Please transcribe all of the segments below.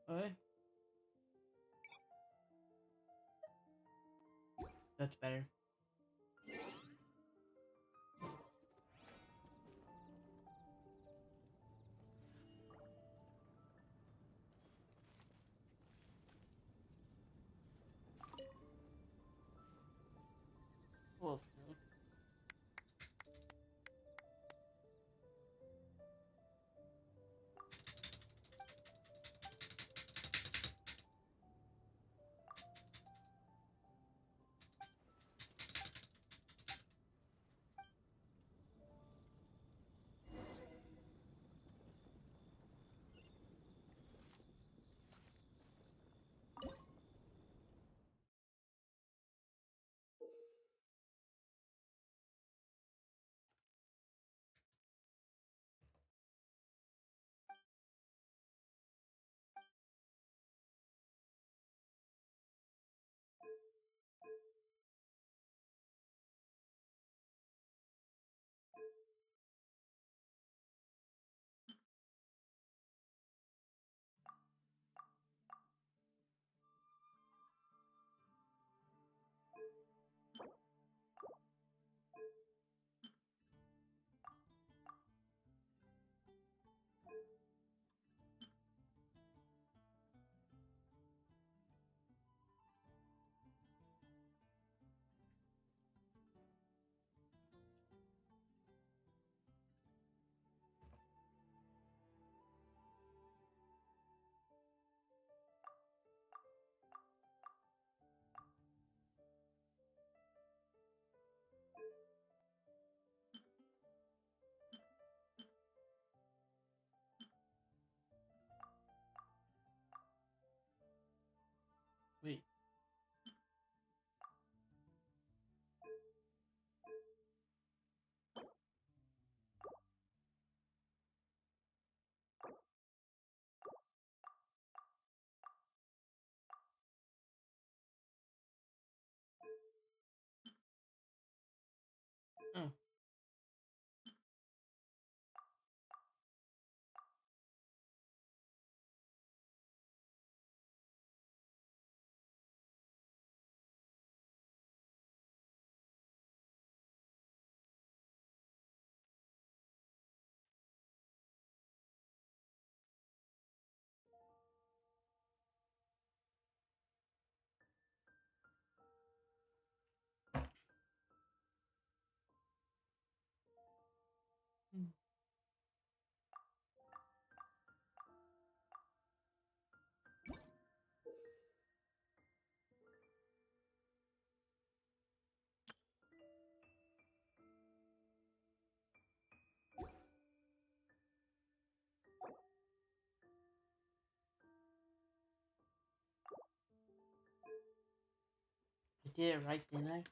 Okay, that's better. Well, wait. Oh, hmm. I did it right, didn't I?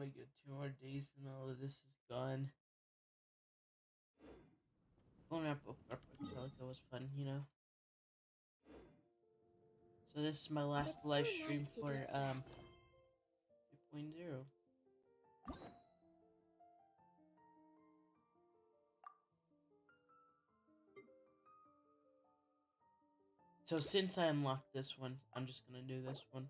my god, 2 more days and all of this is gone. Going up Archipelago was fun, you know. So this is my last It's so live nice stream to for de-stress. 2.0. So since I unlocked this one, I'm just gonna do this one.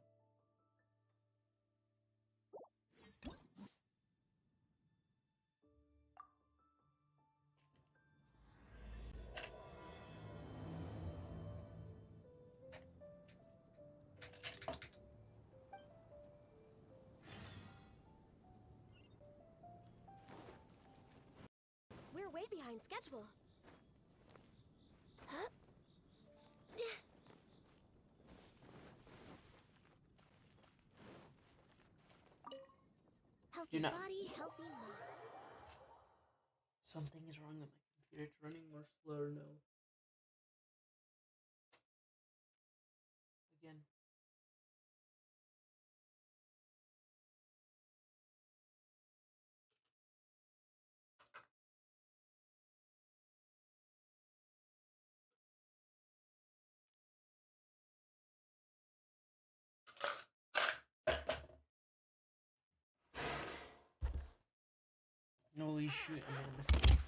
We're way behind schedule. Huh? Healthy Do not. body, healthy mind. Something is wrong with my computer. It's running more slower now. Again. Holy shoot, I made a mistake.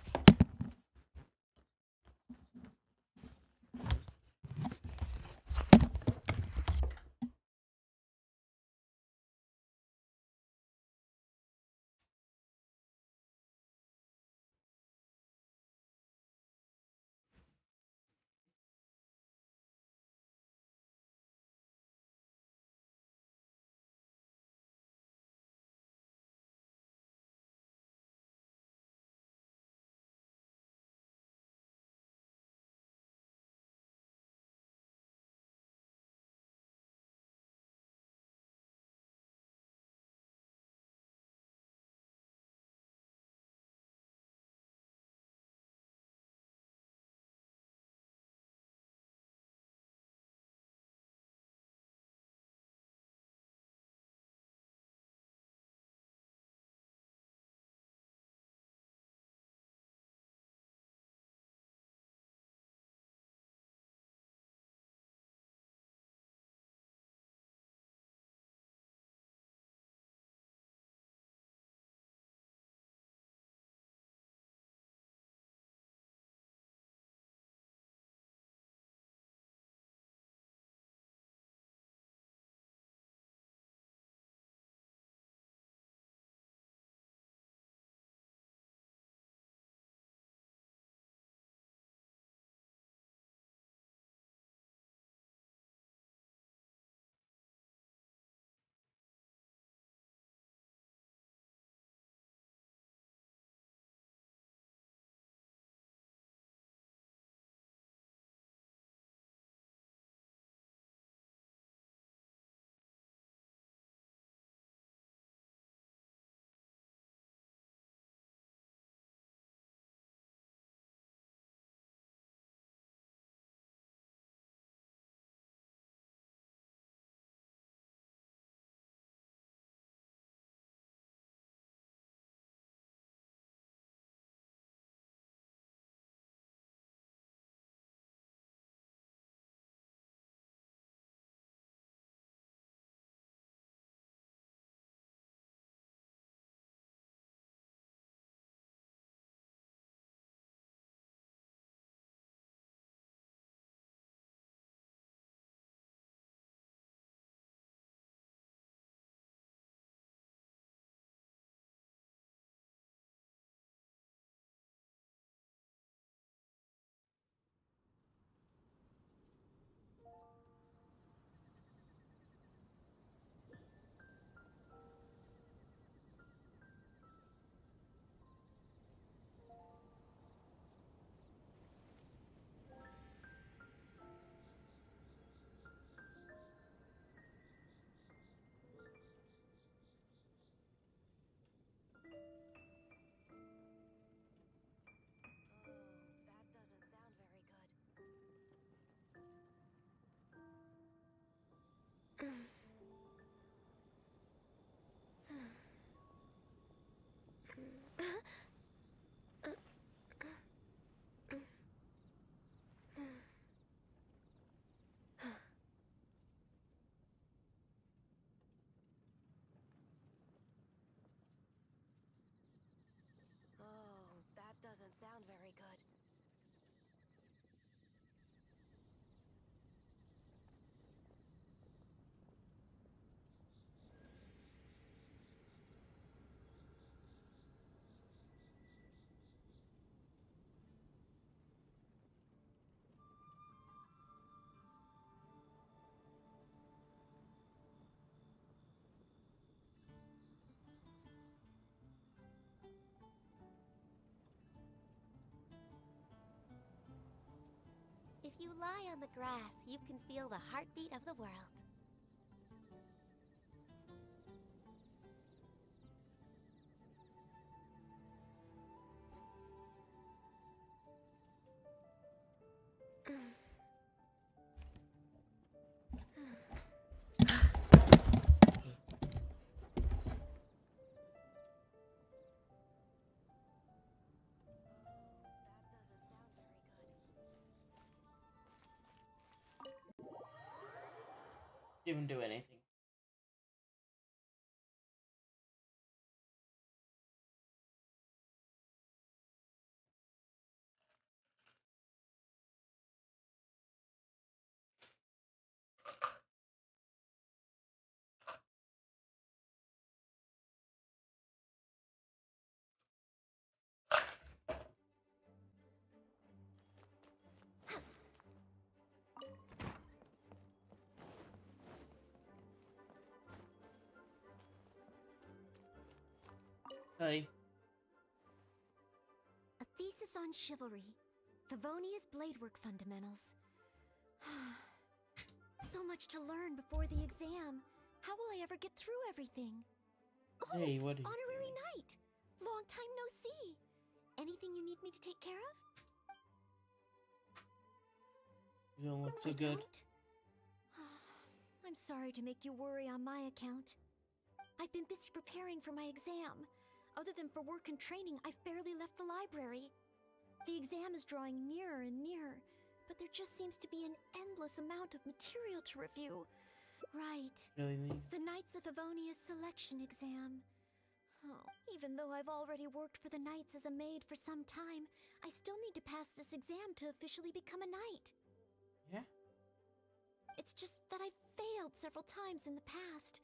If you lie on the grass, you can feel the heartbeat of the world. Didn't do anything. Hi. A thesis on chivalry. Favonia's bladework fundamentals. So much to learn before the exam. How will I ever get through everything? Oh, Hey, what are you honorary doing? knight. Long time no see. Anything you need me to take care of? You don't look No, so I good. don't. I'm sorry to make you worry on my account. I've been busy preparing for my exam. Other than for work and training, I've barely left the library. The exam is drawing nearer and nearer, but there just seems to be an endless amount of material to review. Right. Really neat. The Knights of Favonia's selection exam. Oh, even though I've already worked for the Knights as a maid for some time, I still need to pass this exam to officially become a knight. Yeah? It's just that I've failed several times in the past.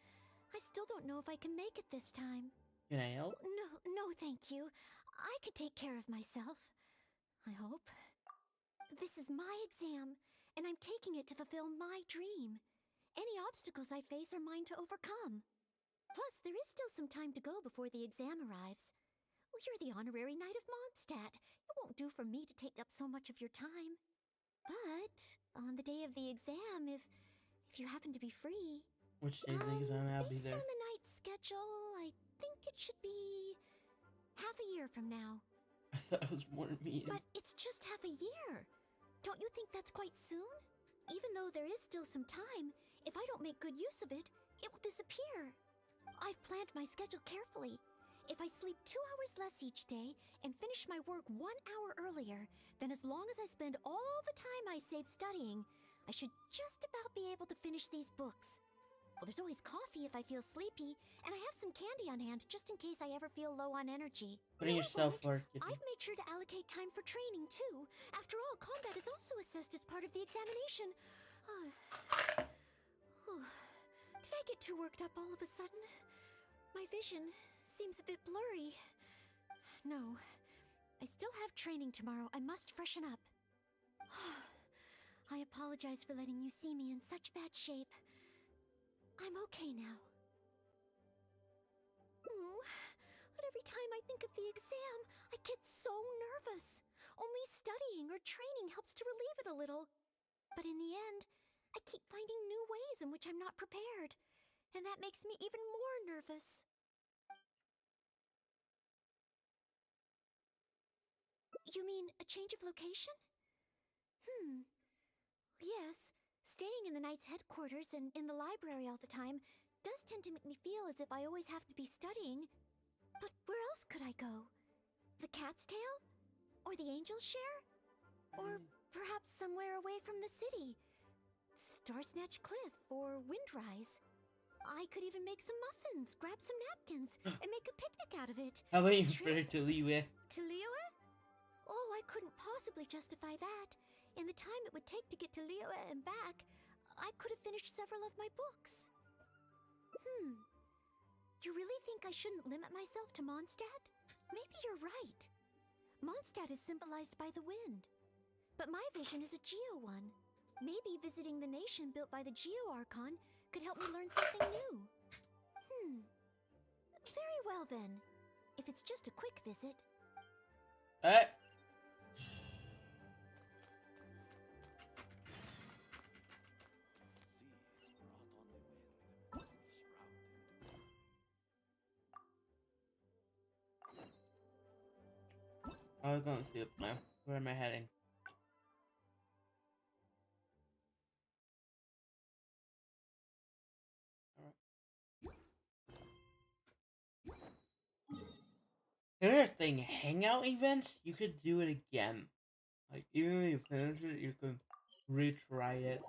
I still don't know if I can make it this time. Can I help? No, thank you. I could take care of myself. I hope. This is my exam, and I'm taking it to fulfill my dream. Any obstacles I face are mine to overcome. Plus, there is still some time to go before the exam arrives. Well, you're the honorary knight of Mondstadt. It won't do for me to take up so much of your time. But on the day of the exam, if you happen to be free... Which day's the exam? I'll be based there. on the night's schedule, I think it should be half a year from now. I thought it was more mean. But it's just half a year. Don't you think that's quite soon? Even though there is still some time, if I don't make good use of it, it will disappear. I've planned my schedule carefully. If I sleep 2 hours less each day and finish my work 1 hour earlier, then as long as I spend all the time I save studying, I should just about be able to finish these books. Well, there's always coffee if I feel sleepy, and I have some candy on hand just in case I ever feel low on energy. Putting No, I yourself won't. for Kitty. I've made sure to allocate time for training, too. After all, combat is also assessed as part of the examination. Did I get too worked up all of a sudden? My vision seems a bit blurry. No, I still have training tomorrow. I must freshen up. I apologize for letting you see me in such bad shape. I'm okay now. But every time I think of the exam, I get so nervous. Only studying or training helps to relieve it a little. But in the end, I keep finding new ways in which I'm not prepared. And that makes me even more nervous. You mean a change of location? Yes. Staying in the Knight's headquarters and in the library all the time does tend to make me feel as if I always have to be studying. But where else could I go? The Cat's Tail? Or the Angel's Share? Or perhaps somewhere away from the city? Starsnatch Cliff or Windrise? I could even make some muffins, grab some napkins, and make a picnic out of it. How about you Trip refer to Liwe? to Liyue? Oh, I couldn't possibly justify that. In the time it would take to get to Liyue and back, I could have finished several of my books. You really think I shouldn't limit myself to Mondstadt? Maybe you're right. Mondstadt is symbolized by the wind. But my vision is a Geo one. Maybe visiting the nation built by the Geo Archon could help me learn something new. Very well then. If it's just a quick visit. I was gonna see it now. Where am I heading? Alright. Here's the thing, hangout events, you could do it again. Like, even when you finish it, you can retry it.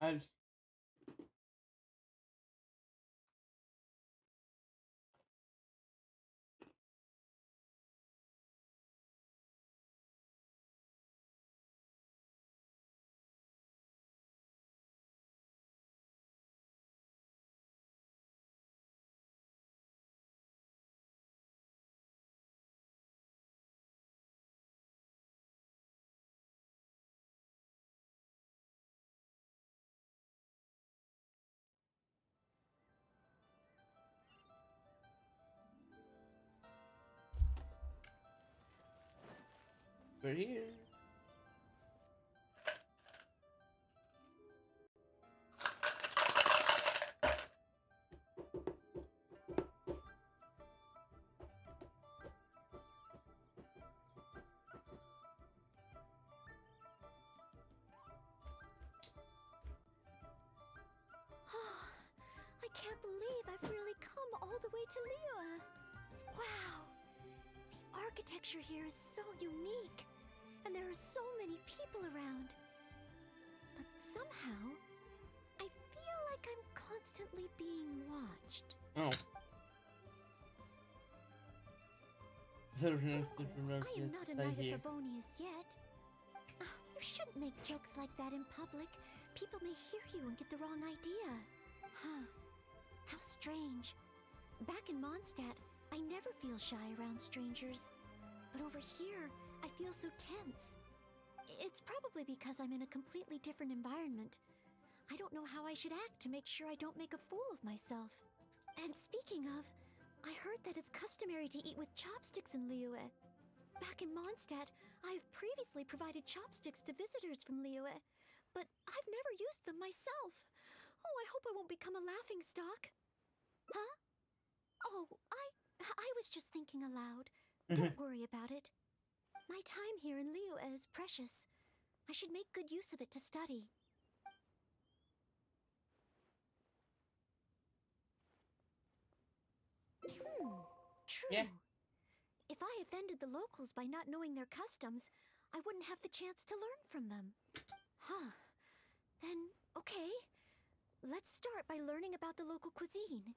I we're here. I can't believe I've really come all the way to Liyue. Wow! The architecture here is so unique, and there are so many people around. But somehow, I feel like I'm constantly being watched. Oh. I am not a Knight of Favonius yet. You shouldn't make jokes like that in public. People may hear you and get the wrong idea. Huh. How strange. Back in Mondstadt, I never feel shy around strangers. But over here, I feel so tense. It's probably because I'm in a completely different environment. I don't know how I should act to make sure I don't make a fool of myself. And speaking of, I heard that it's customary to eat with chopsticks in Liyue. Back in Mondstadt, I have previously provided chopsticks to visitors from Liyue, but I've never used them myself. Oh, I hope I won't become a laughingstock. Huh? Oh, I was just thinking aloud. Don't worry about it. My time here in Liyue is precious. I should make good use of it to study. True. Yeah. If I offended the locals by not knowing their customs, I wouldn't have the chance to learn from them. Huh. Then, okay. Let's start by learning about the local cuisine.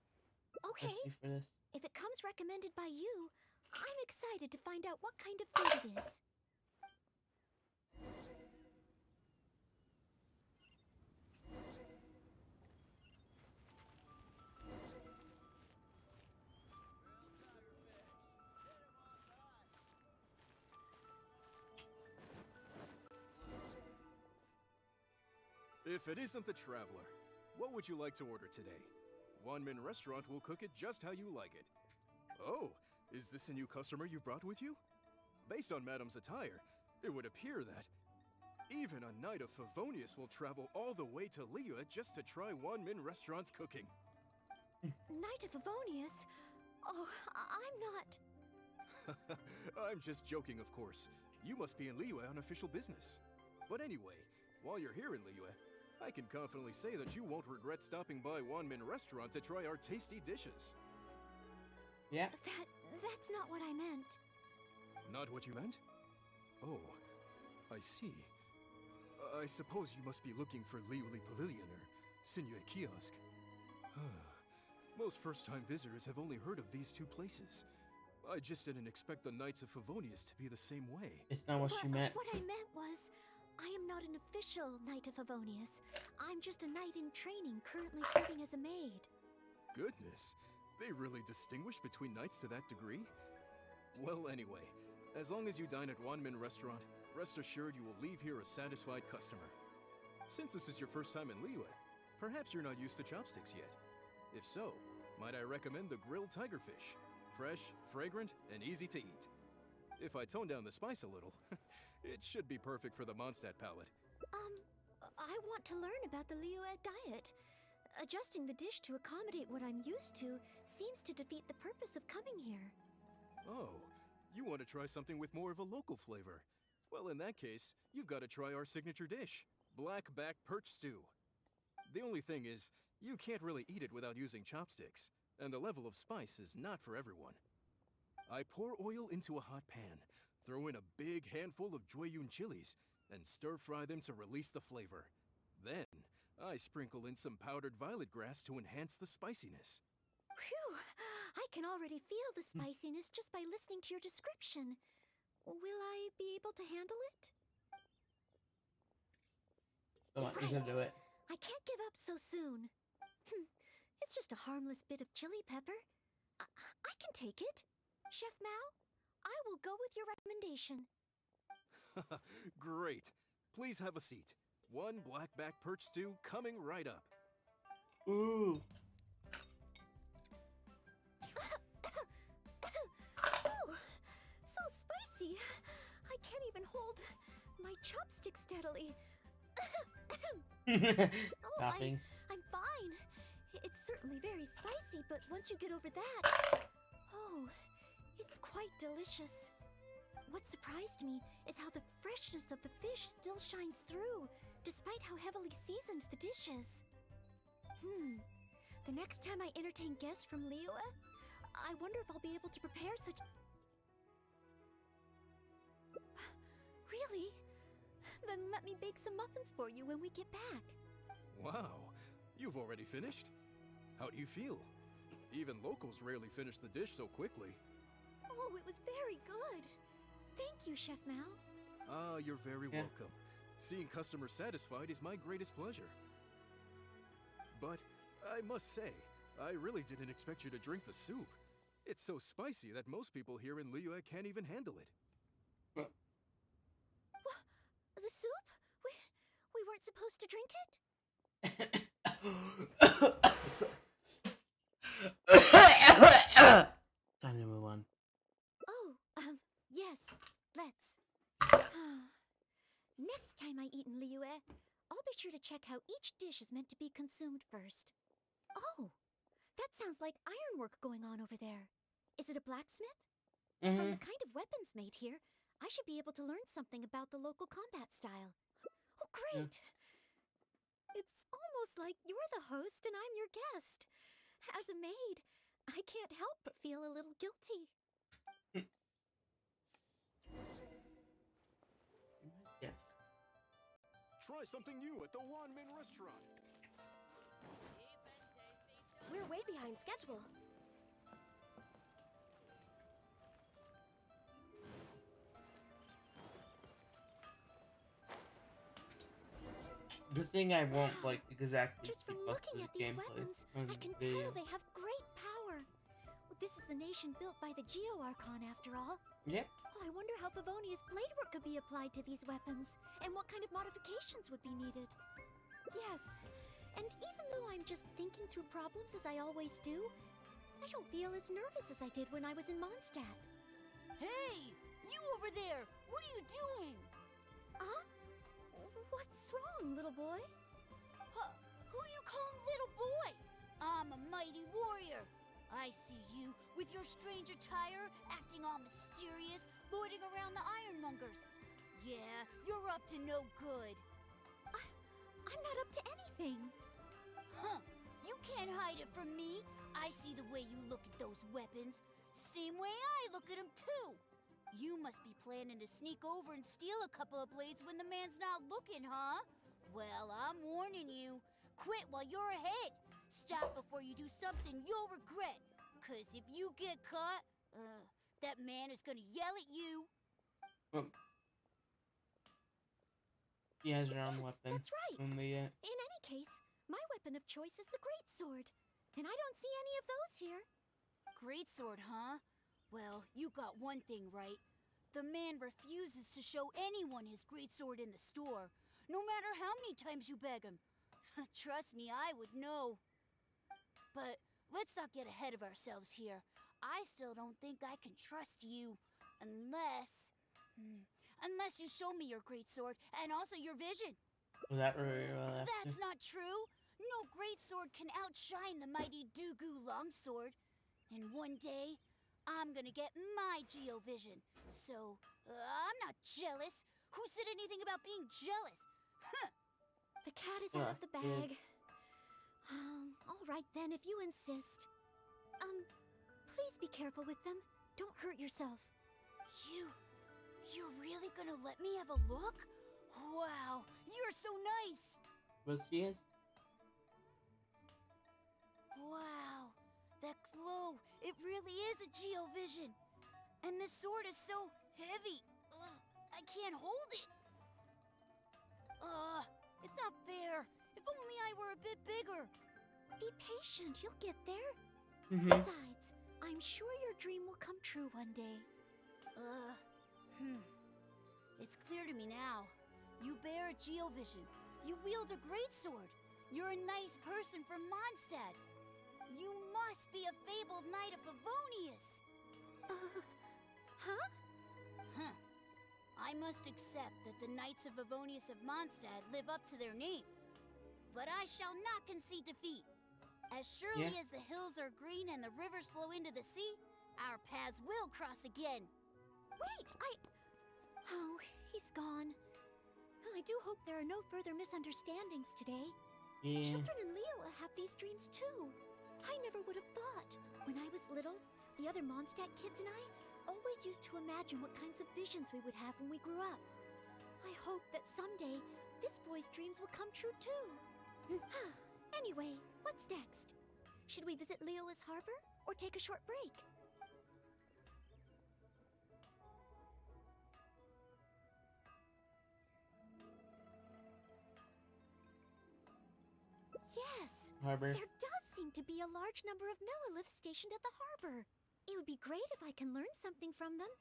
Okay. For this. If it comes recommended by you, I'm excited to find out what kind of food it is. If it isn't the Traveler, what would you like to order today? Wanmin Restaurant will cook it just how you like it. Oh, is this a new customer you brought with you? Based on Madam's attire, it would appear that even a Knight of Favonius will travel all the way to Liyue just to try Wanmin Restaurant's cooking. Knight of Favonius? Oh, I'm not... I'm just joking, of course. You must be in Liyue on official business. But anyway, while you're here in Liyue, I can confidently say that you won't regret stopping by Wanmin Restaurant to try our tasty dishes. Yeah. That's not what I meant. Not what you meant? Oh, I see. I suppose you must be looking for Liyue Pavilion or Sinyue Kiosk. Most first-time visitors have only heard of these two places. I just didn't expect the Knights of Favonius to be the same way. It's not what she meant. What I meant was, I am not an official Knight of Favonius. I'm just a knight in training, currently serving as a maid. Goodness, they really distinguish between knights to that degree? Well, anyway, as long as you dine at Wanmin Restaurant, rest assured you will leave here a satisfied customer. Since this is your first time in Liyue, perhaps you're not used to chopsticks yet. If so, might I recommend the grilled tigerfish? Fresh, fragrant, and easy to eat. If I tone down the spice a little, it should be perfect for the Mondstadt palate. I want to learn about the Liyue diet. Adjusting the dish to accommodate what I'm used to seems to defeat the purpose of coming here. Oh, you want to try something with more of a local flavor? Well, in that case, you've got to try our signature dish, black-back perch stew. The only thing is, you can't really eat it without using chopsticks, and the level of spice is not for everyone. I pour oil into a hot pan, throw in a big handful of Jueyun chilies, and stir-fry them to release the flavor. Then, I sprinkle in some powdered violet grass to enhance the spiciness. Phew! I can already feel the spiciness just by listening to your description. Will I be able to handle it? Come on, you can do it. I can't give up so soon. It's just a harmless bit of chili pepper. I can take it. Chef Mao, I will go with your recommendation. Great. Please have a seat. One black-back perch stew coming right up. Ooh. Oh, so spicy. I can't even hold my chopstick steadily. Coughing. I'm fine. It's certainly very spicy, but once you get over that, oh, it's quite delicious. What surprised me is how the freshness of the fish still shines through, despite how heavily seasoned the dish is. The next time I entertain guests from Liyue, I wonder if I'll be able to prepare such... Really? Then let me bake some muffins for you when we get back. Wow, you've already finished? How do you feel? Even locals rarely finish the dish so quickly. Oh, it was very good. Thank you, Chef Mao. Ah, you're very welcome. Seeing customers satisfied is my greatest pleasure. But I must say, I really didn't expect you to drink the soup. It's so spicy that most people here in Liyue can't even handle it. What? The soup? We weren't supposed to drink it? Time to move on. Oh, yes, let's. Next time I eat in Liyue, I'll be sure to check how each dish is meant to be consumed first. Oh, that sounds like ironwork going on over there. Is it a blacksmith? From the kind of weapons made here, I should be able to learn something about the local combat style. Oh, great! It's almost like you're the host and I'm your guest. As a maid, I can't help but feel a little guilty. Yes. Try something new at the Wanmin Restaurant. We're way behind schedule. The thing I won't like exactly Just from because looking of at these gameplay weapons, of I the can video. tell they have great power. Well, this is the nation built by the Geo-Archon, after all. Yep. Oh, I wonder how Favonius blade work could be applied to these weapons, and what kind of modifications would be needed. Yes, and even though I'm just thinking through problems as I always do, I don't feel as nervous as I did when I was in Mondstadt. Hey! You over there! What are you doing? Huh? What's wrong, little boy? Who you calling little boy? I'm a mighty warrior. I see you with your strange attire, acting all mysterious, lording around the ironmongers. Yeah, you're up to no good. I'm not up to anything. Huh. You can't hide it from me. I see the way you look at those weapons. Same way I look at them, too. You must be planning to sneak over and steal a couple of blades when the man's not looking, huh? Well, I'm warning you. Quit while you're ahead. Stop before you do something you'll regret. 'Cause if you get caught, That man is gonna yell at you. Well, she has her own Yes, weapon. that's right. Only In any case, my weapon of choice is the greatsword, and I don't see any of those here. Greatsword, huh? Well, you got one thing right. The man refuses to show anyone his greatsword in the store, no matter how many times you beg him. Trust me, I would know. But let's not get ahead of ourselves here. I still don't think I can trust you. Unless you show me your greatsword and also your vision. was that really well after? That's not true. No greatsword can outshine the mighty Dugu longsword. And one day, I'm gonna get my Geovision. So, I'm not jealous. Who said anything about being jealous? Huh. The cat is Yeah, out of the yeah. bag. All right then, if you insist. Please be careful with them. Don't hurt yourself. You're really gonna let me have a look? Wow, you're so nice. Was she is? Wow, that glow, it really is a Geovision. And this sword is so heavy. I can't hold it. It's not fair. If only I were a bit bigger. Be patient, you'll get there. Mm-hmm. Besides, I'm sure your dream will come true one day. It's clear to me now. You bear a Geovision. You wield a greatsword. You're a nice person from Mondstadt. You must be a fabled knight of Favonius. Huh? Huh. I must accept that the Knights of Favonius of Mondstadt live up to their name. But I shall not concede defeat. As surely as the hills are green and the rivers flow into the sea, our paths will cross again. Wait, Oh, he's gone. I do hope there are no further misunderstandings today. Yeah. Children in Leola have these dreams too. I never would have thought. When I was little, the other Mondstadt kids and I always used to imagine what kinds of visions we would have when we grew up. I hope that someday this boy's dreams will come true too. Anyway, what's next? Should we visit Leola's harbor or take a short break? Yes! Harbor. There does seem to be a large number of Milliliths stationed at the harbor. It would be great if I can learn something from them.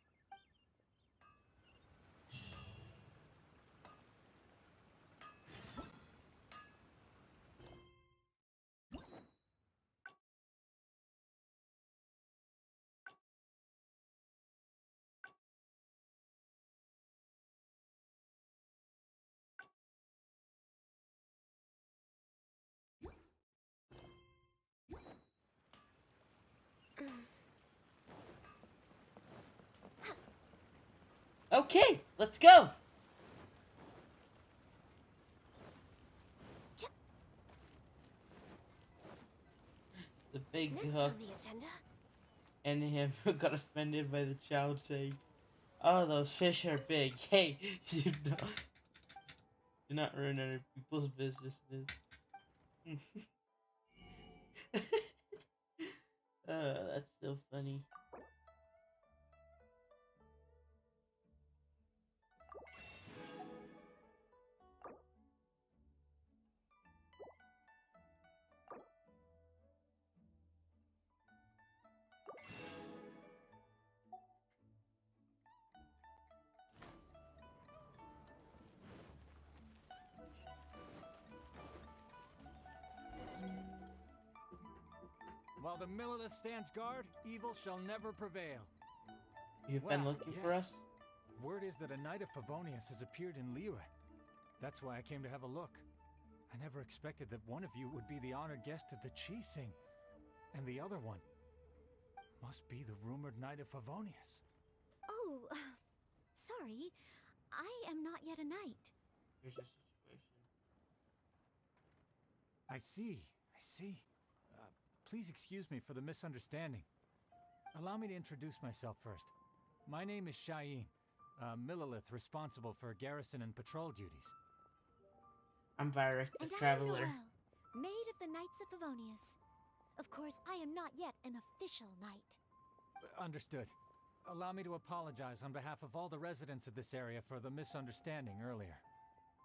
Okay, let's go. The big Next hook on the agenda. and him got offended by the child saying, "Oh, those fish are big." Hey, you don't, do not ruin other people's businesses. That's so funny. While the Millilith stands guard, evil shall never prevail. You've Well, been looking for yes. us? Word is that a Knight of Favonius has appeared in Liyue. That's why I came to have a look. I never expected that one of you would be the honored guest at the Chi-Sing. And the other one must be the rumored Knight of Favonius. Oh, sorry. I am not yet a knight. Here's a situation. I see. Please excuse me for the misunderstanding. Allow me to introduce myself first. My name is Shayin, Millilith responsible for garrison and patrol duties. I'm Vyric, a And traveler. I am Noelle, maid of the Knights of Favonius. Of course, I am not yet an official knight. Understood. allow me to apologize on behalf of all the residents of this area for the misunderstanding earlier.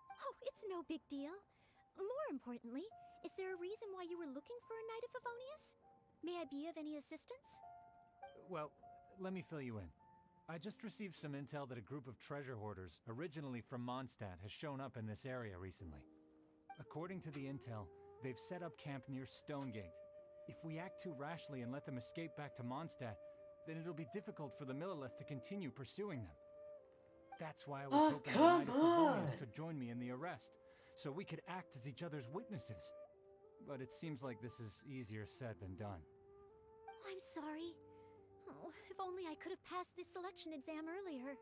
Oh, it's no big deal. More importantly, is there a reason why you were looking for a Knight of Favonius? May I be of any assistance? Well, let me fill you in. I just received some intel that a group of treasure hoarders, originally from Mondstadt, has shown up in this area recently. According to the intel, they've set up camp near Stonegate. If we act too rashly and let them escape back to Mondstadt, then it'll be difficult for the Millelith to continue pursuing them. That's why I was Oh, hoping the come Knight of Favonius on! could join me in the arrest, so we could act as each other's witnesses. But it seems like this is easier said than done. I'm sorry. Oh, if only I could have passed this selection exam earlier.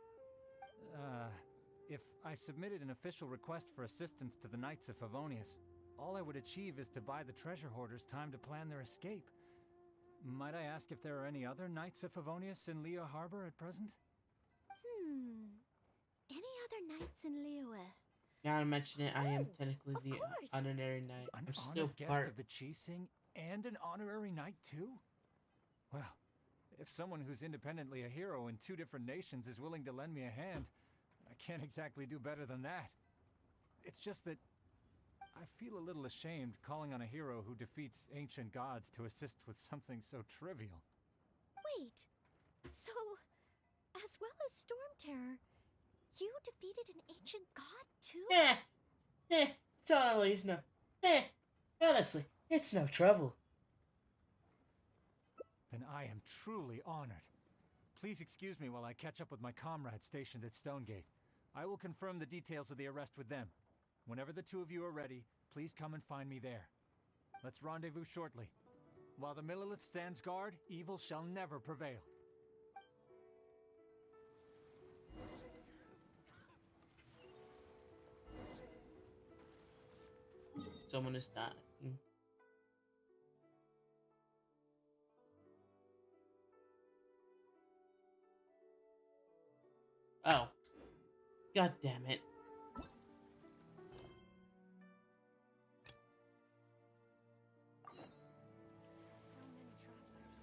If I submitted an official request for assistance to the Knights of Favonius, all I would achieve is to buy the treasure hoarders time to plan their escape. Might I ask if there are any other Knights of Favonius in Liyue Harbor at present? Any other knights in Liyue? Now to mention it, I am Oh, technically of the course. honorary knight. An I'm still honored guest part. of the Qixing and an honorary knight too? Well, if someone who's independently a hero in two different nations is willing to lend me a hand, I can't exactly do better than that. It's just that I feel a little ashamed calling on a hero who defeats ancient gods to assist with something so trivial. Wait. So, as well as Storm Terror, you defeated an ancient god too? It's always no. Honestly, it's no trouble. Then I am truly honored. Please excuse me while I catch up with my comrades stationed at Stonegate. I will confirm the details of the arrest with them. Whenever the two of you are ready, please come and find me there. Let's rendezvous shortly. While the Millelith stands guard, evil shall never prevail. Someone is dying. Oh. God damn it. So many travelers.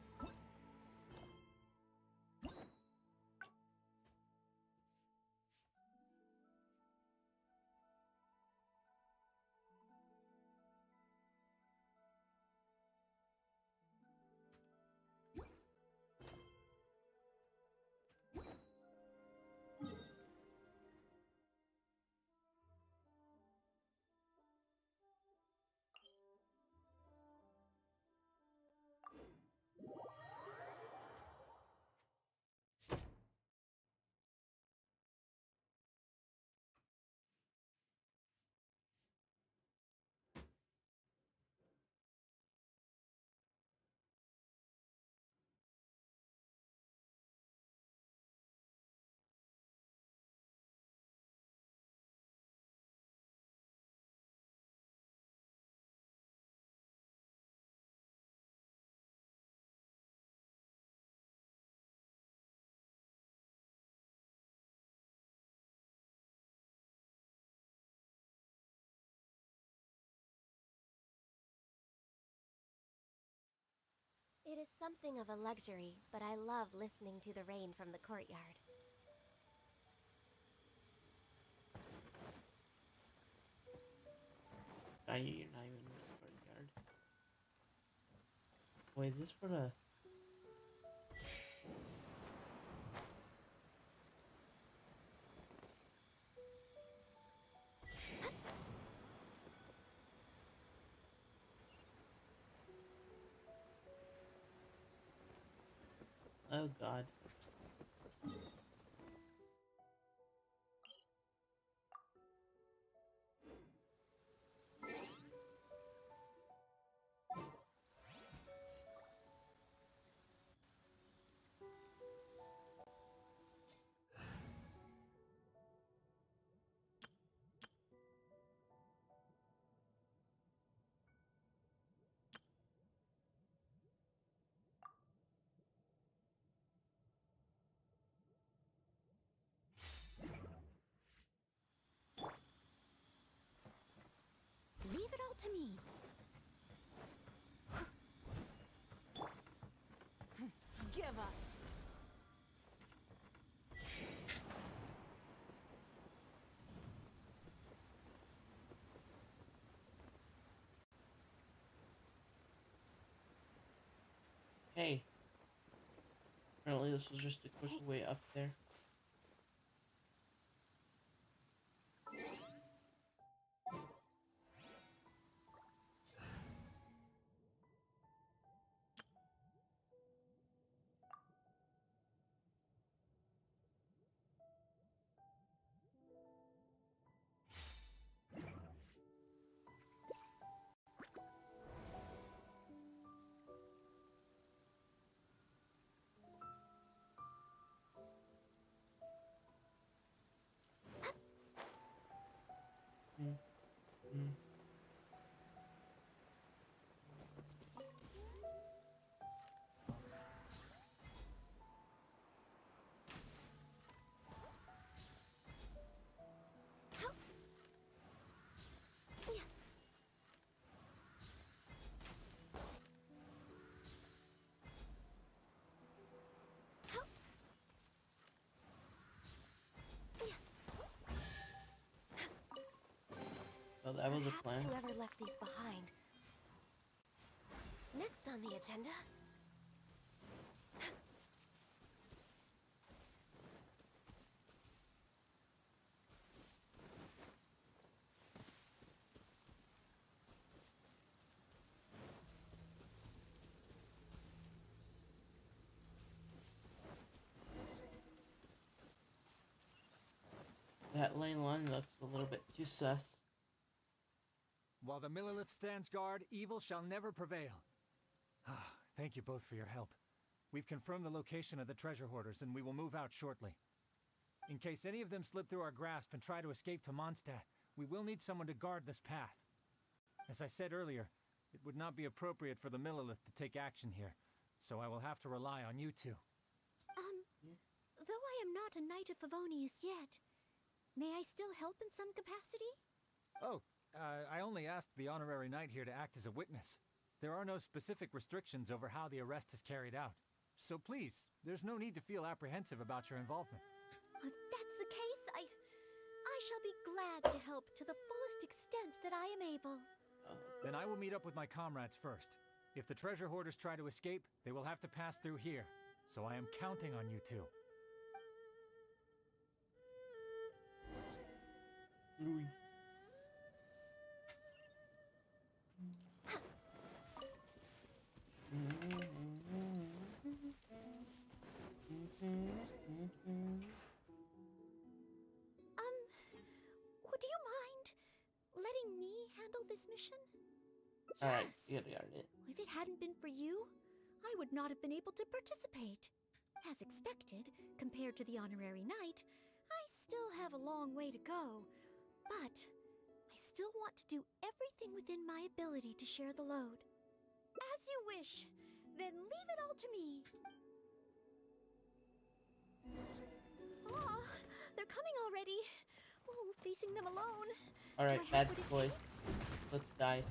It is something of a luxury, but I love listening to the rain from the courtyard. You're not even in the courtyard. Wait, this is for the. Oh god. this was just a quick way up there. Mm, mm. Oh, that was a Perhaps plan. whoever left these behind. Next on the agenda. That lane line looks a little bit too sus. While the Millelith stands guard, evil shall never prevail. Thank you both for your help. We've confirmed the location of the treasure hoarders, and we will move out shortly. In case any of them slip through our grasp and try to escape to Mondstadt, we will need someone to guard this path. As I said earlier, it would not be appropriate for the Millelith to take action here, so I will have to rely on you two. Though I am not a Knight of Favonius yet, may I still help in some capacity? Oh, I only asked the honorary knight here to act as a witness. There are no specific restrictions over how the arrest is carried out. So please, there's no need to feel apprehensive about your involvement. If that's the case, I shall be glad to help to the fullest extent that I am able. Then I will meet up with my comrades first. If the treasure hoarders try to escape, they will have to pass through here. So I am counting on you two. Louis. Would you mind letting me handle this mission? Alright, Yes. you got it. If it hadn't been for you, I would not have been able to participate. As expected, compared to the honorary knight, I still have a long way to go. But I still want to do everything within my ability to share the load. As you wish. Then leave it all to me. Oh, they're coming already. Oh, facing them alone. Alright, Do I have bad what it boy. takes? Let's die.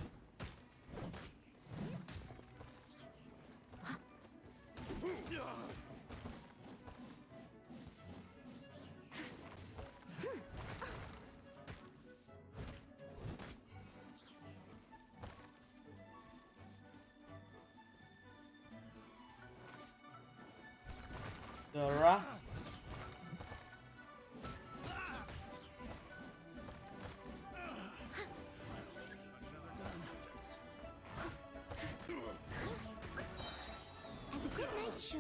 Dora. As a good knight should.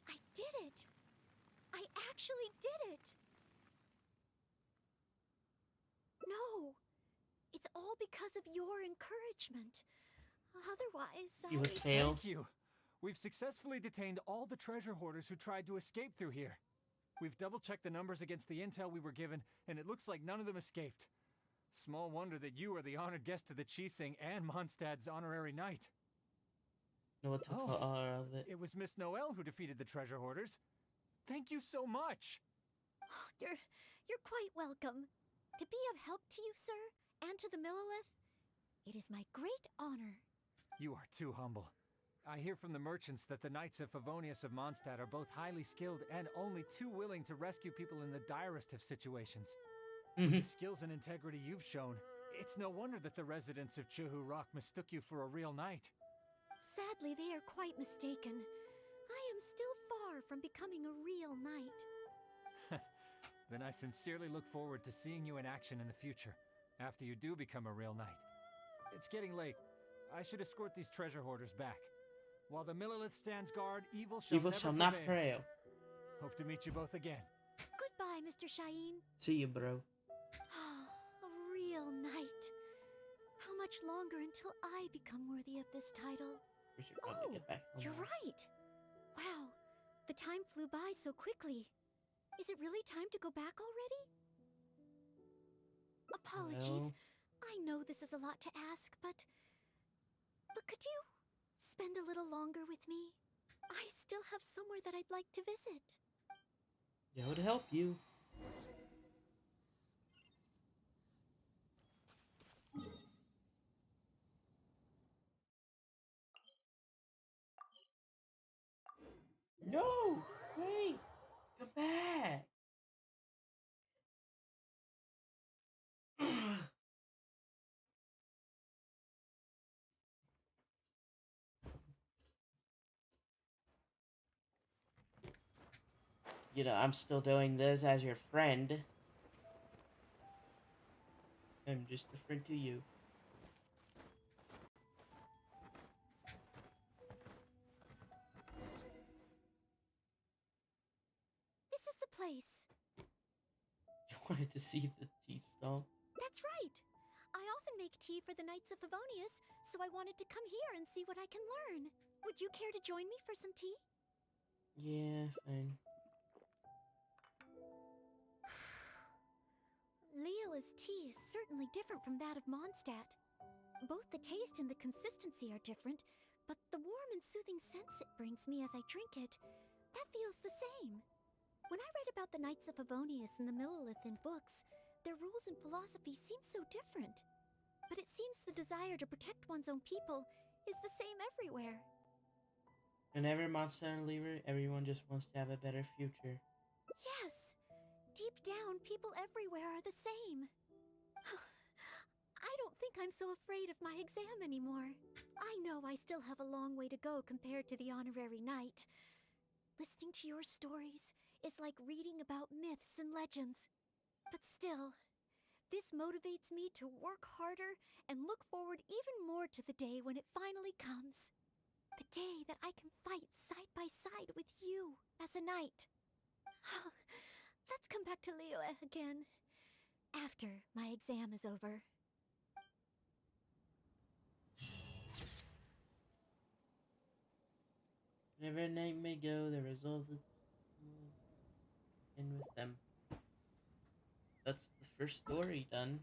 I did it! I actually did it! No! It's all because of your encouragement. Otherwise, You would I... fail. Thank you. We've successfully detained all the treasure hoarders who tried to escape through here. We've double-checked the numbers against the intel we were given, and it looks like none of them escaped. Small wonder that you are the honored guest of the Qixing and Mondstadt's honorary knight. Know what to Oh, put all of it. It was Miss Noelle who defeated the treasure hoarders. Thank you so much. You're quite welcome. To be of help to you, sir, and to the Millelith, it is my great honor. You are too humble. I hear from the merchants that the Knights of Favonius of Mondstadt are both highly skilled and only too willing to rescue people in the direst of situations. With the skills and integrity you've shown, it's no wonder that the residents of Chuhu Rock mistook you for a real knight. Sadly, they are quite mistaken. I am still far from becoming a real knight. Then I sincerely look forward to seeing you in action in the future, after you do become a real knight. It's getting late. I should escort these treasure hoarders back. While the Millelith stands guard, evil shall not prevail. prevail. Hope to meet you both again. Goodbye, Mr. Shahin. See you, bro. A real knight. How much longer until I become worthy of this title? We should probably get back. You're right. Wow, the time flew by so quickly. Is it really time to go back already? Apologies. Well. I know this is a lot to ask, but could you spend a little longer with me? I still have somewhere that I'd like to visit. That would help you. No! Wait! Come back! You know, I'm still doing this as your friend. I'm just a friend to you. This is the place. You wanted to see the tea stall? That's right. I often make tea for the Knights of Favonius, so I wanted to come here and see what I can learn. Would you care to join me for some tea? Yeah, fine. Leola's tea is certainly different from that of Mondstadt. Both the taste and the consistency are different, but the warm and soothing sense it brings me as I drink it, that feels the same. When I read about the Knights of Favonius and the Millelith in books, their rules and philosophy seem so different. But it seems the desire to protect one's own people is the same everywhere. In every monster leader, everyone just wants to have a better future. Yes! Deep down, people everywhere are the same. I don't think I'm so afraid of my exam anymore. I know I still have a long way to go compared to the honorary knight. Listening to your stories is like reading about myths and legends. But still, this motivates me to work harder and look forward even more to the day when it finally comes. The day that I can fight side by side with you as a knight. Let's come back to Liyue again, after my exam is over. Whenever a knight may go, the result of end with them. That's the first story done.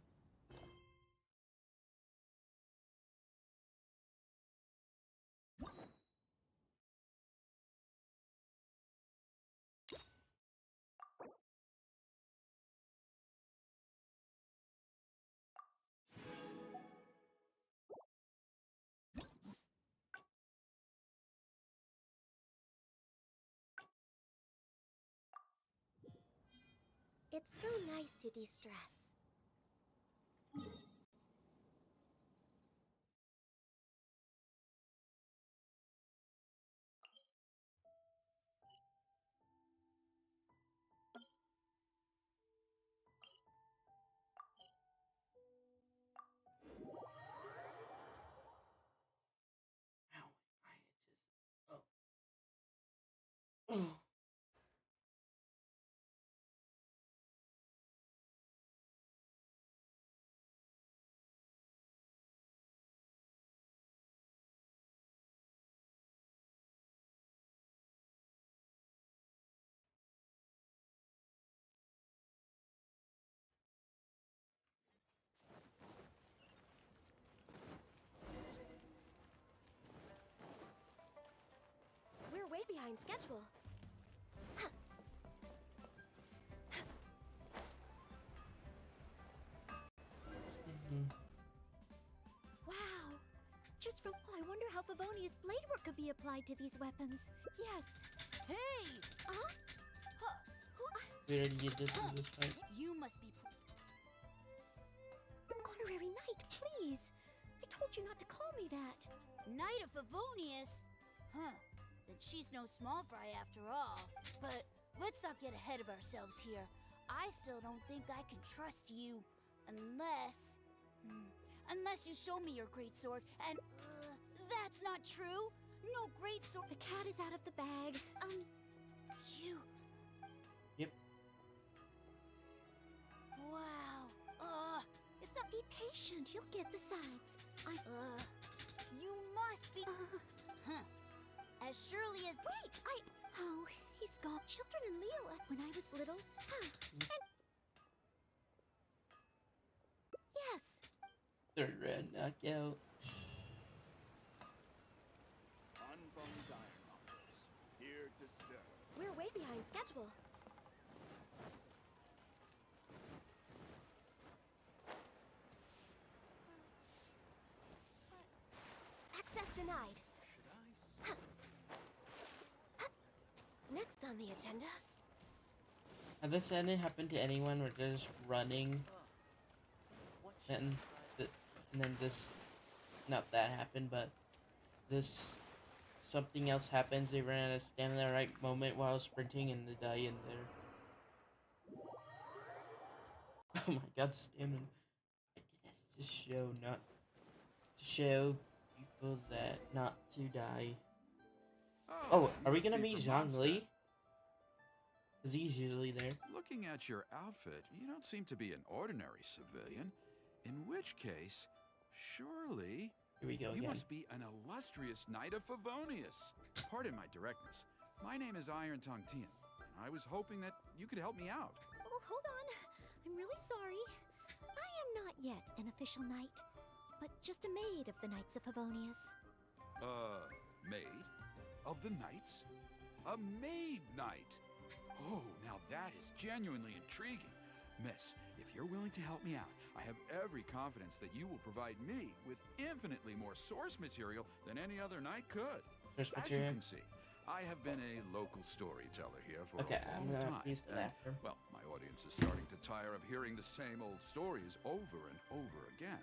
It's so nice to de-stress. Ow, I just. Oh. We're way behind schedule. Wow! Just just from... Oh, I wonder how Favonia's blade work could be applied to these weapons. Yes. Hey! Huh? We already did this in this fight. You must be. Honorary Knight, please. I told you not to call me that. Knight of Favonius? Huh. Then she's no small fry after all. But let's not get ahead of ourselves here. I still don't think I can trust you. Unless... unless you show me your great sword and... that's not true. No great sword. The cat is out of the bag. You... Yep. Wow. If not, be patient. You'll get the sides. You must be... Huh. As surely as... Wait, Oh, he's got children in Leo when I was little. And... Yes. Third round knockout. Unfun's Ironmongers, here to serve. We're way behind schedule. Access denied. Next on the agenda. Has this any happened to anyone where they're just running and then this, not that happened, but this, something else happens, they run out of stamina at the right moment while sprinting and they die in there. Oh my god, stamina. I did this to show, not to show people that not to die. Oh, are we gonna meet Zhongli? Because he's usually there. Looking at your outfit, you don't seem to be an ordinary civilian. In which case, surely Here we go you again. must be an illustrious knight of Favonius. Pardon my directness. My name is Iron Tongue Tian, and I was hoping that you could help me out. Oh, hold on. I'm really sorry. I am not yet an official knight, but just a maid of the Knights of Favonius. Maid of the knights? A maid knight? Oh, now that is genuinely intriguing. Miss, if you're willing to help me out, I have every confidence that you will provide me with infinitely more source material than any other knight could. Source As you material. can see, I have been a local storyteller here for Okay, a I'm long gonna time. use the and, bathroom. well, my audience is starting to tire of hearing the same old stories over and over again.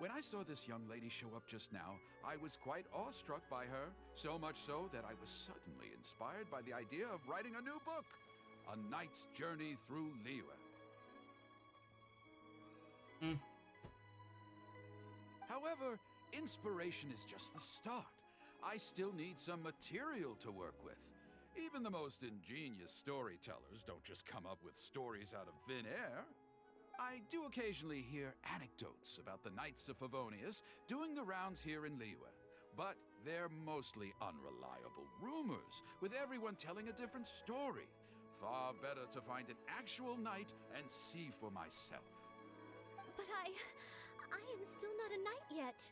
When I saw this young lady show up just now, I was quite awestruck by her, so much so that I was suddenly inspired by the idea of writing a new book, A Knight's Journey Through Liyue. However, inspiration is just the start. I still need some material to work with. Even the most ingenious storytellers don't just come up with stories out of thin air. I do occasionally hear anecdotes about the Knights of Favonius doing the rounds here in Liyue, but they're mostly unreliable rumors, with everyone telling a different story. Far better to find an actual knight and see for myself. But I am still not a knight yet.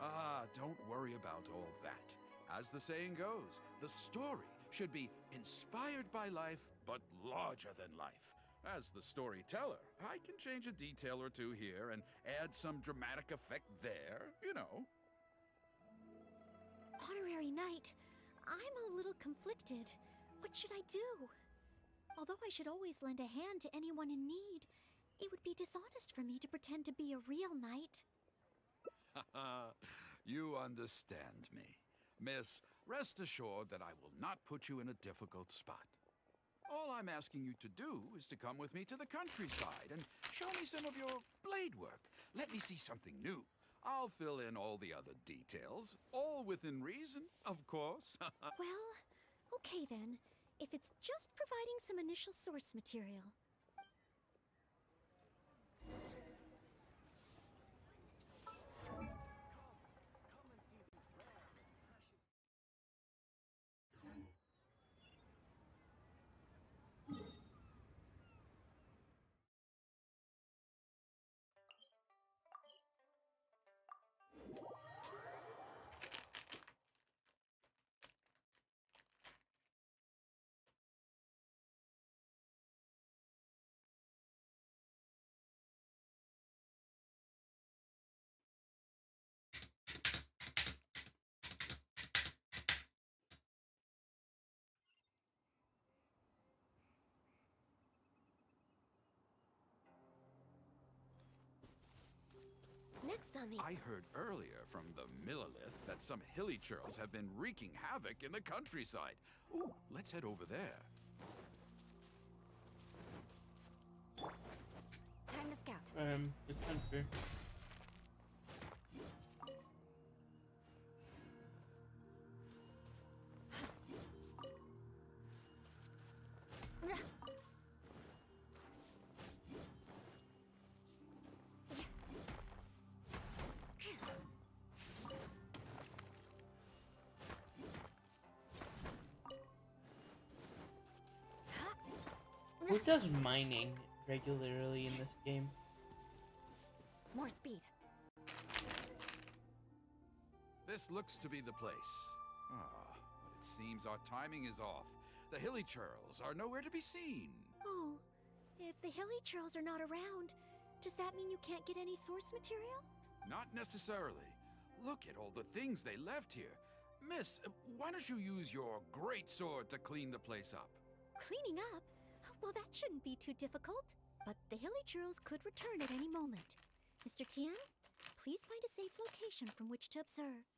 Ah, don't worry about all that. As the saying goes, the story should be inspired by life, but larger than life. As the storyteller, I can change a detail or two here and add some dramatic effect there, you know. Honorary knight, I'm a little conflicted. What should I do? Although I should always lend a hand to anyone in need, it would be dishonest for me to pretend to be a real knight. You understand me. Miss, rest assured that I will not put you in a difficult spot. All I'm asking you to do is to come with me to the countryside and show me some of your blade work. Let me see something new. I'll fill in all the other details, all within reason, of course. Well, okay then. If it's just providing some initial source material. Next on the... I heard earlier from the Millilith that some hilly churls have been wreaking havoc in the countryside. Ooh, let's head over there. Time to scout. The country. Who does mining regularly in this game? More speed. This looks to be the place. Ah, but it seems our timing is off. The hilly churls are nowhere to be seen. Oh, if the hilly churls are not around, does that mean you can't get any source material? Not necessarily. Look at all the things they left here. Miss, why don't you use your great sword to clean the place up? Cleaning up? Well, that shouldn't be too difficult. But the hilly churls could return at any moment. Mr. Tian, please find a safe location from which to observe.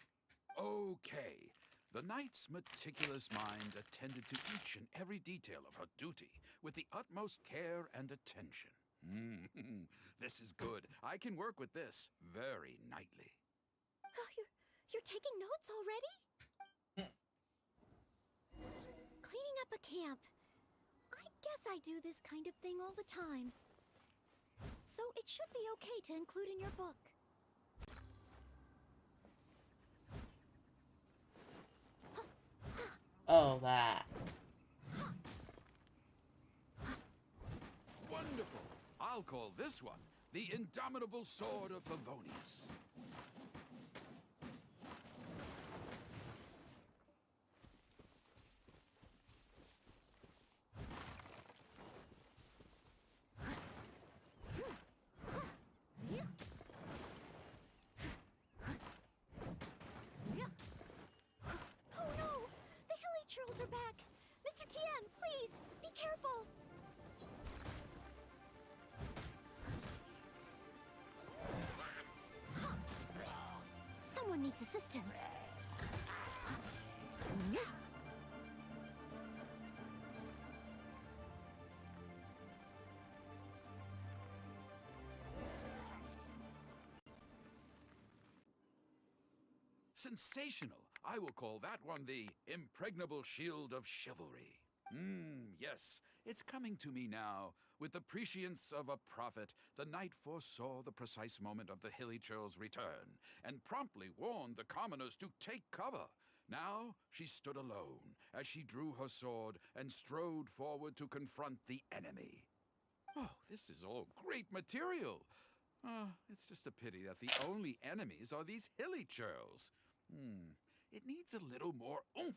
Okay. The knight's meticulous mind attended to each and every detail of her duty with the utmost care and attention. This is good. I can work with this very knightly. Oh, you're taking notes already? Cleaning up a camp. I guess I do this kind of thing all the time. So it should be okay to include in your book. Oh, that. Wonderful. I'll call this one the Indomitable Sword of Favonius. Oh no! The hilly churls are back! Mr. Tian, please, be careful! Someone needs assistance. Sensational! I will call that one the Impregnable Shield of Chivalry. Yes, it's coming to me now. With the prescience of a prophet, the knight foresaw the precise moment of the hilly churl's return, and promptly warned the commoners to take cover. Now she stood alone, as she drew her sword and strode forward to confront the enemy. Oh, this is all great material. It's just a pity that the only enemies are these hilly churls. It needs a little more oomph.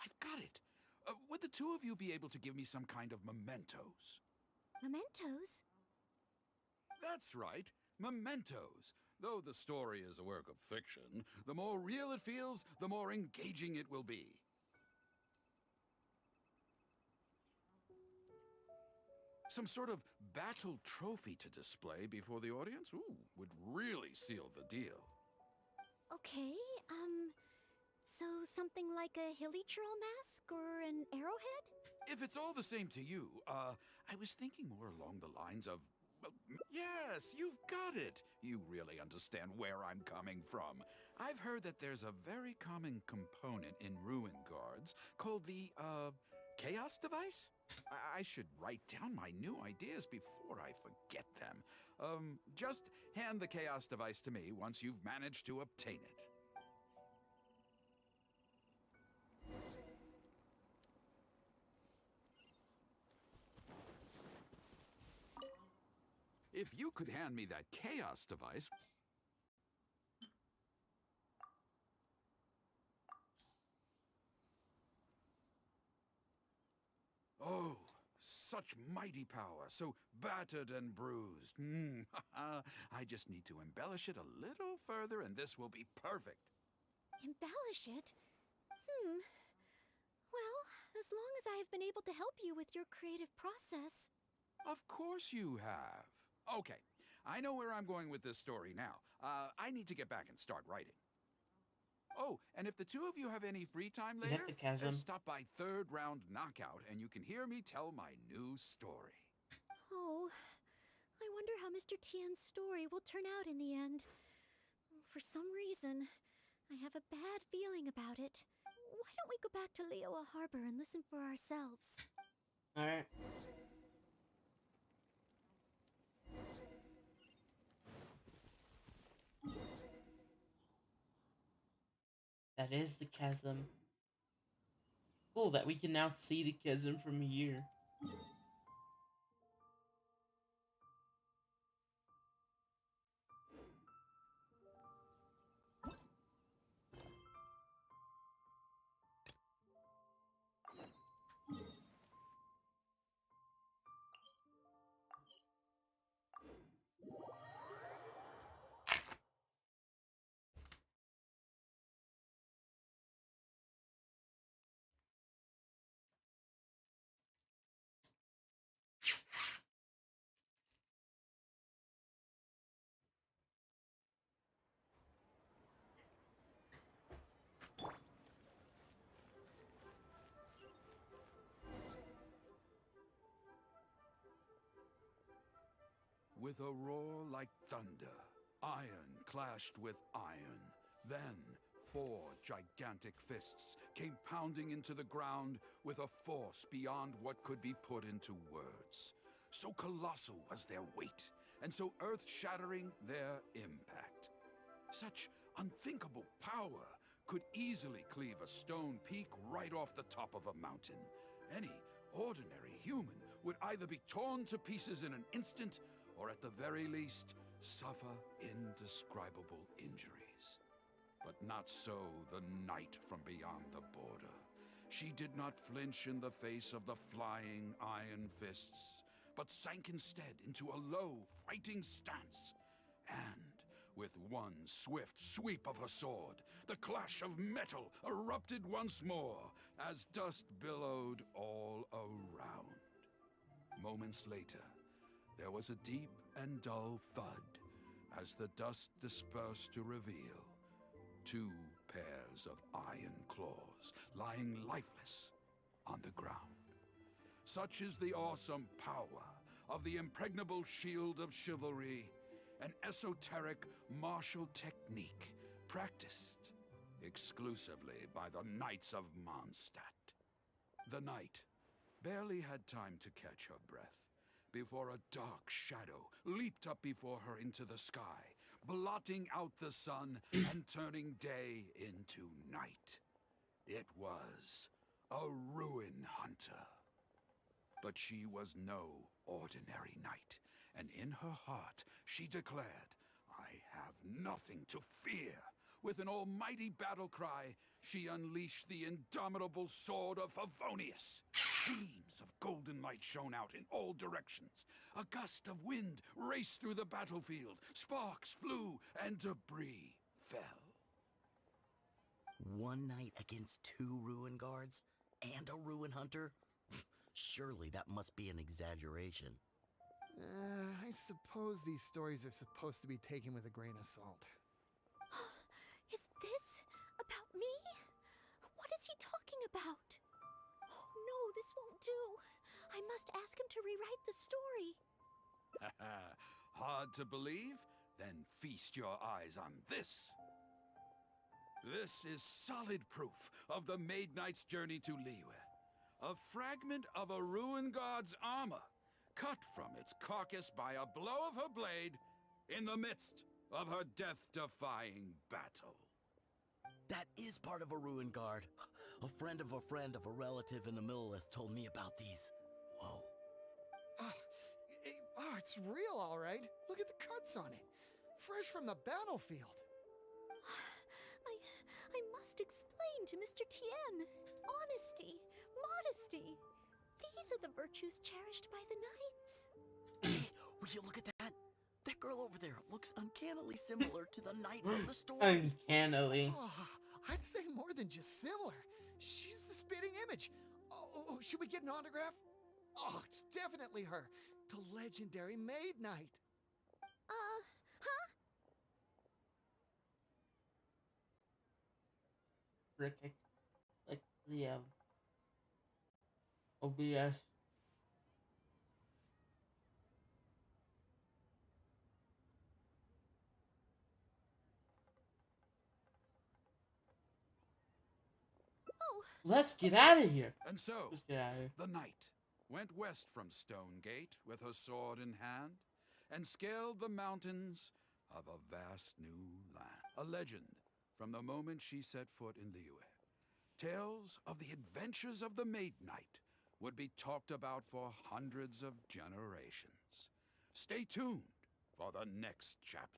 I've got it. Would the two of you be able to give me some kind of mementos? Mementos? That's right, mementos. Though the story is a work of fiction, the more real it feels, the more engaging it will be. Some sort of battle trophy to display before the audience? Ooh, would really seal the deal. Okay, so something like a hilly churl mask or an arrowhead? If it's all the same to you, I was thinking more along the lines of... well, yes, you've got it. You really understand where I'm coming from. I've heard that there's a very common component in ruin guards called the, chaos device? I should write down my new ideas before I forget them. Just hand the chaos device to me once you've managed to obtain it. If you could hand me that chaos device... Oh, such mighty power, so battered and bruised. I just need to embellish it a little further and this will be perfect. Embellish it? Well, as long as I have been able to help you with your creative process. Of course you have. Okay, I know where I'm going with this story now. I need to get back and start writing. Oh, and if the two of you have any free time Is later, that the chasm? stop by Third Round Knockout and you can hear me tell my new story. Oh, I wonder how Mr. Tian's story will turn out in the end. For some reason, I have a bad feeling about it. Why don't we go back to Liyue Harbor and listen for ourselves? Alright. That is the chasm. Cool that we can now see the chasm from here. With a roar like thunder, iron clashed with iron. Then, 4 gigantic fists came pounding into the ground with a force beyond what could be put into words. So colossal was their weight, and so earth-shattering their impact. Such unthinkable power could easily cleave a stone peak right off the top of a mountain. Any ordinary human would either be torn to pieces in an instant, or at the very least, suffer indescribable injuries. But not so the knight from beyond the border. She did not flinch in the face of the flying iron fists, but sank instead into a low, fighting stance. And with one swift sweep of her sword, the clash of metal erupted once more as dust billowed all around. Moments later, there was a deep and dull thud as the dust dispersed to reveal 2 pairs of iron claws lying lifeless on the ground. Such is the awesome power of the impregnable shield of chivalry, an esoteric martial technique practiced exclusively by the Knights of Mondstadt. The knight barely had time to catch her breath before a dark shadow leaped up before her into the sky, blotting out the sun and turning day into night. It was a ruin hunter. But she was no ordinary knight, and in her heart she declared, "I have nothing to fear." With an almighty battle cry, she unleashed the indomitable sword of Favonius. Beams of golden light shone out in all directions. A gust of wind raced through the battlefield. Sparks flew, and debris fell. One night against 2 ruin guards and a ruin hunter? Surely that must be an exaggeration. I suppose these stories are supposed to be taken with a grain of salt. Is this about me? What is he talking about? Oh no, this won't do. I must ask him to rewrite the story. Hard to believe? Then feast your eyes on this. This is solid proof of the Maid Knight's journey to Liyue. A fragment of a ruin god's armor, cut from its carcass by a blow of her blade in the midst of her death-defying battle. That is part of a ruin guard. A friend of a relative in the Millelith told me about these. Whoa. It's real, all right. Look at the cuts on it. Fresh from the battlefield. I must explain to Mr. Tien. Honesty, modesty. These are the virtues cherished by the knights. Hey, will you look at that? That girl over there looks uncannily similar to the knight from the story. Uncannily. I'd say more than just similar. She's the spitting image. Oh, should we get an autograph? Oh, it's definitely her. The legendary Maid Knight. Huh? Rick, like the OBS. Let's get out of here. And so, Let's get out of here. the knight went west from Stonegate with her sword in hand and scaled the mountains of a vast new land. A legend from the moment she set foot in Liyue. Tales of the adventures of the Maid Knight would be talked about for hundreds of generations. Stay tuned for the next chapter.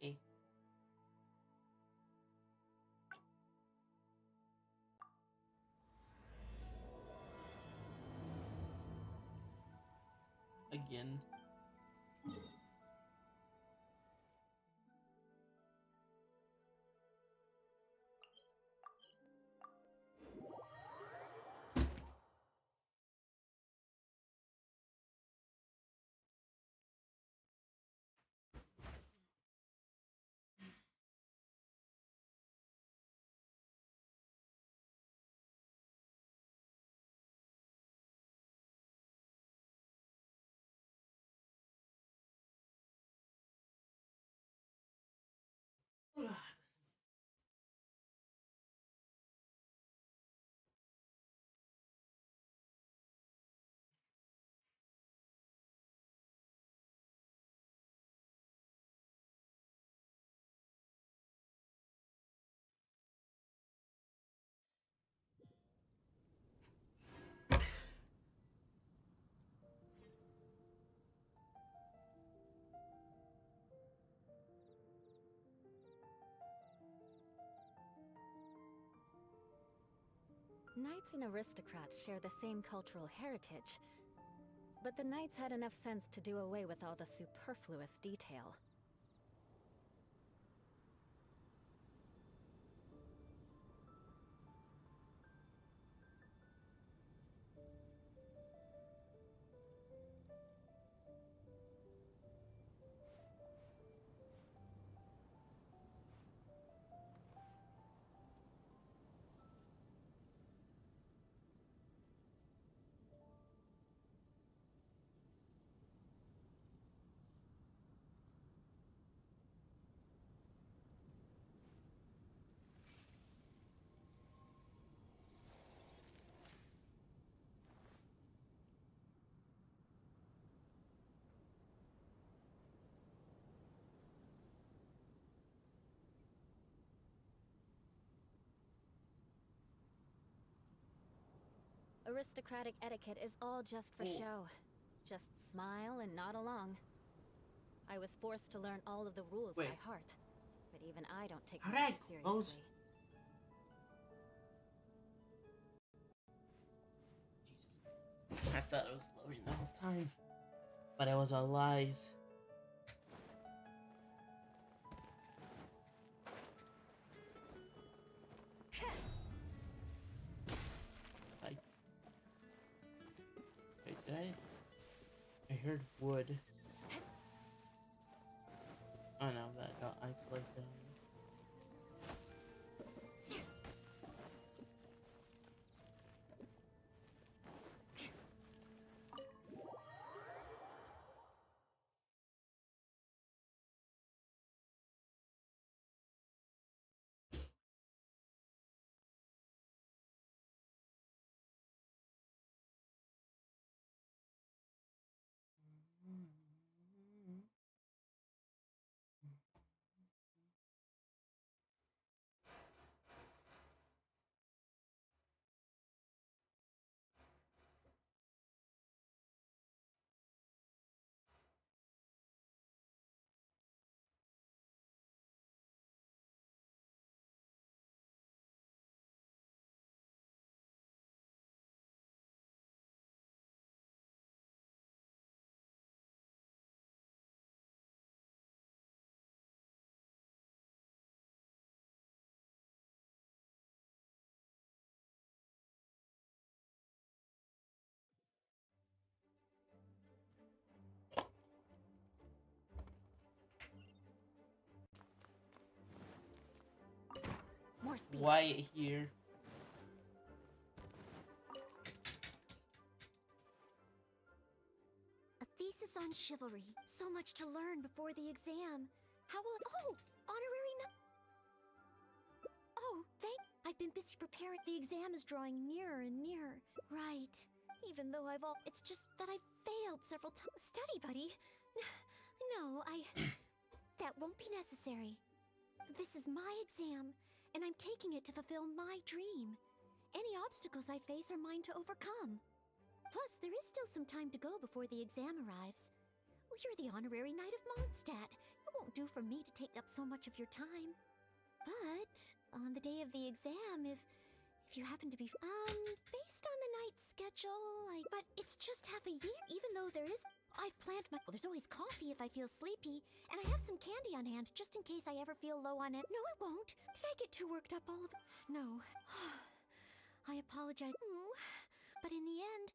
Hey. Again. Knights and aristocrats share the same cultural heritage, but the knights had enough sense to do away with all the superfluous detail. Aristocratic etiquette is all just for show. Just smile and nod along. I was forced to learn all of the rules by heart, but even I don't take them seriously. Jesus. I thought it was loading the whole time, but it was all lies. I heard wood. Oh no, that got I clicked on. More speed. Wyatt here. A thesis on chivalry. So much to learn before the exam. How will it— Oh! Honorary Oh, I've been busy preparing. The exam is drawing nearer and nearer. Right. Even though it's just that I've failed several times. Study, buddy. No, that won't be necessary. This is my exam, and I'm taking it to fulfill my dream. Any obstacles I face are mine to overcome. Plus, there is still some time to go before the exam arrives. Well, you're the honorary knight of Mondstadt. It won't do for me to take up so much of your time. But on the day of the exam, if you happen to be based on the night's schedule, but it's just half a year. Even though I've planned my— Well, there's always coffee if I feel sleepy, and I have some candy on hand just in case I ever feel low on it. No, it won't. Did I get too worked up all of it? No. I apologize. But in the end—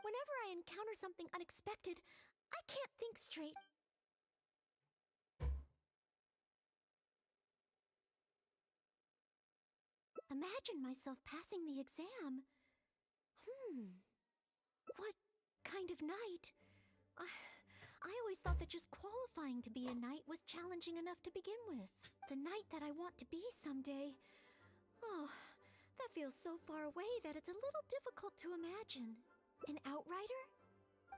whenever I encounter something unexpected, I can't think straight. Imagine myself passing the exam. What kind of knight? I always thought that just qualifying to be a knight was challenging enough to begin with. The knight that I want to be someday. Oh, that feels so far away that it's a little difficult to imagine. An outrider?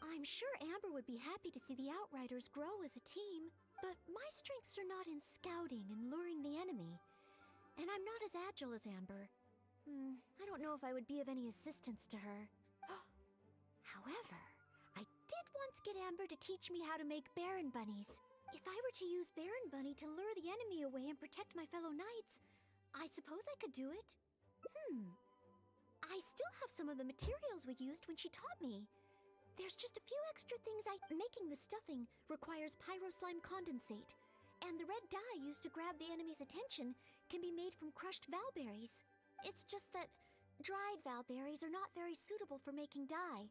I'm sure Amber would be happy to see the outriders grow as a team, but my strengths are not in scouting and luring the enemy. And I'm not as agile as Amber. I don't know if I would be of any assistance to her. However, I did once get Amber to teach me how to make Baron Bunnies. If I were to use Baron Bunny to lure the enemy away and protect my fellow knights, I suppose I could do it. I still have some of the materials we used when she taught me. There's just a few extra things making the stuffing requires pyro slime condensate. And the red dye used to grab the enemy's attention can be made from crushed valberries. It's just that dried valberries are not very suitable for making dye.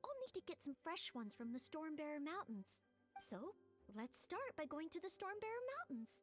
I'll need to get some fresh ones from the Stormbearer Mountains. So, let's start by going to the Stormbearer Mountains.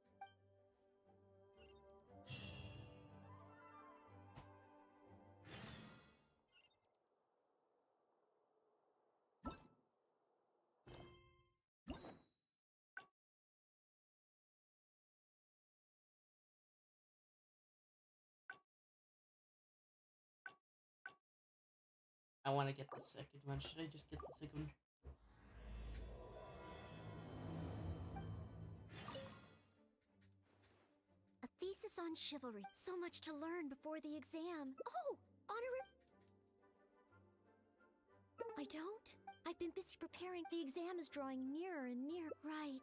I want to get the second one. Should I just get the second one? A thesis on chivalry. So much to learn before the exam. Oh, I don't. I've been busy preparing. The exam is drawing nearer and nearer. Right.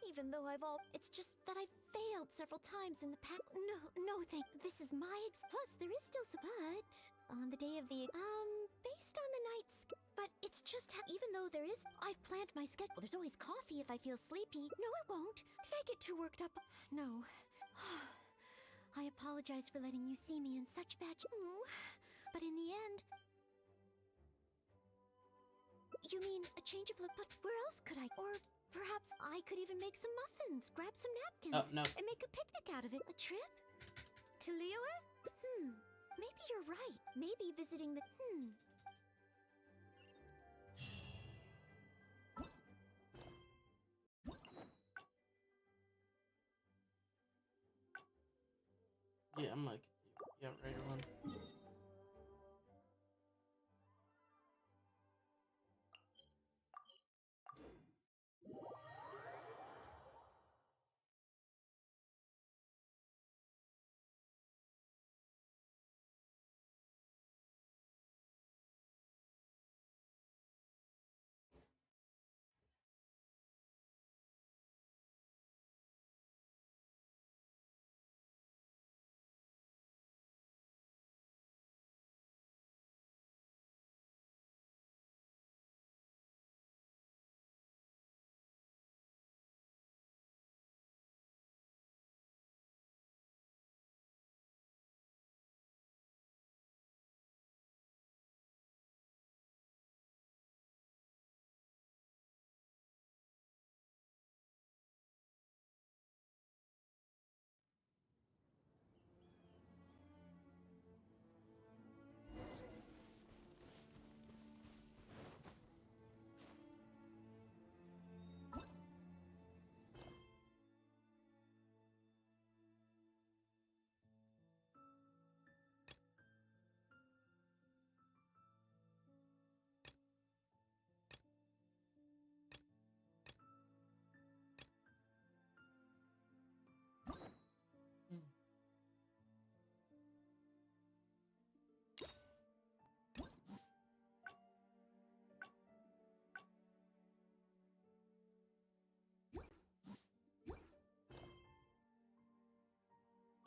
Even though it's just that I've failed several times in the past. No, this is my plus there is still some, but on the day of the, based on the night's, but it's just even though I've planned my schedule. There's always coffee if I feel sleepy. No, it won't. Did I get too worked up? No. I apologize for letting you see me in such bad, but in the end, you mean a change of look, but where else could I, or perhaps I could even make some muffins, grab some napkins, Oh, no. and make a picnic out of it. A trip? To Liyue? Maybe you're right. Maybe visiting the, Yeah, I'm like, yeah, right one.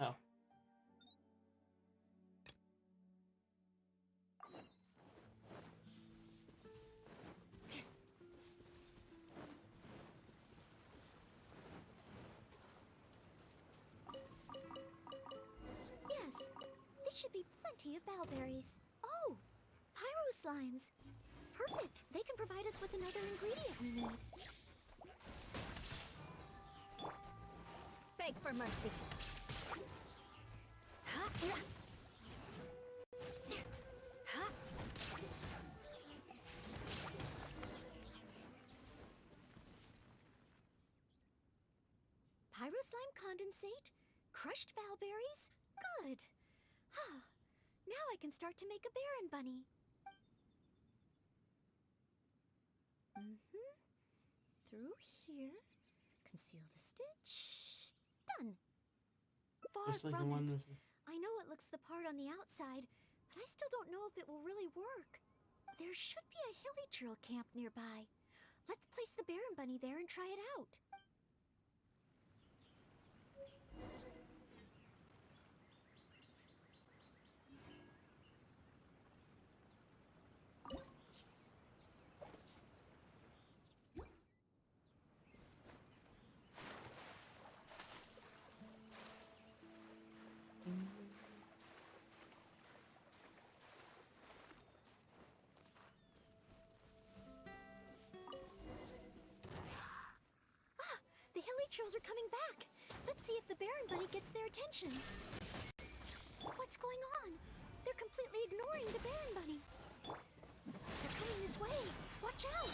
Oh. yes. This should be plenty of valberries. Oh, pyro slimes. Perfect. They can provide us with another ingredient we need. Beg for mercy. Pyro slime condensate? Crushed valberries? Good. Now I can start to make a Baron bunny. Through here. Conceal the stitch. Done. Far Just like the from one it. with... I know it looks the part on the outside, but I still don't know if it will really work. There should be a hilly drill camp nearby. Let's place the Baron bunny there and try it out. trolls are coming back. Let's see if the Baron Bunny gets their attention. What's going on? They're completely ignoring the Baron Bunny. They're coming this way. Watch out!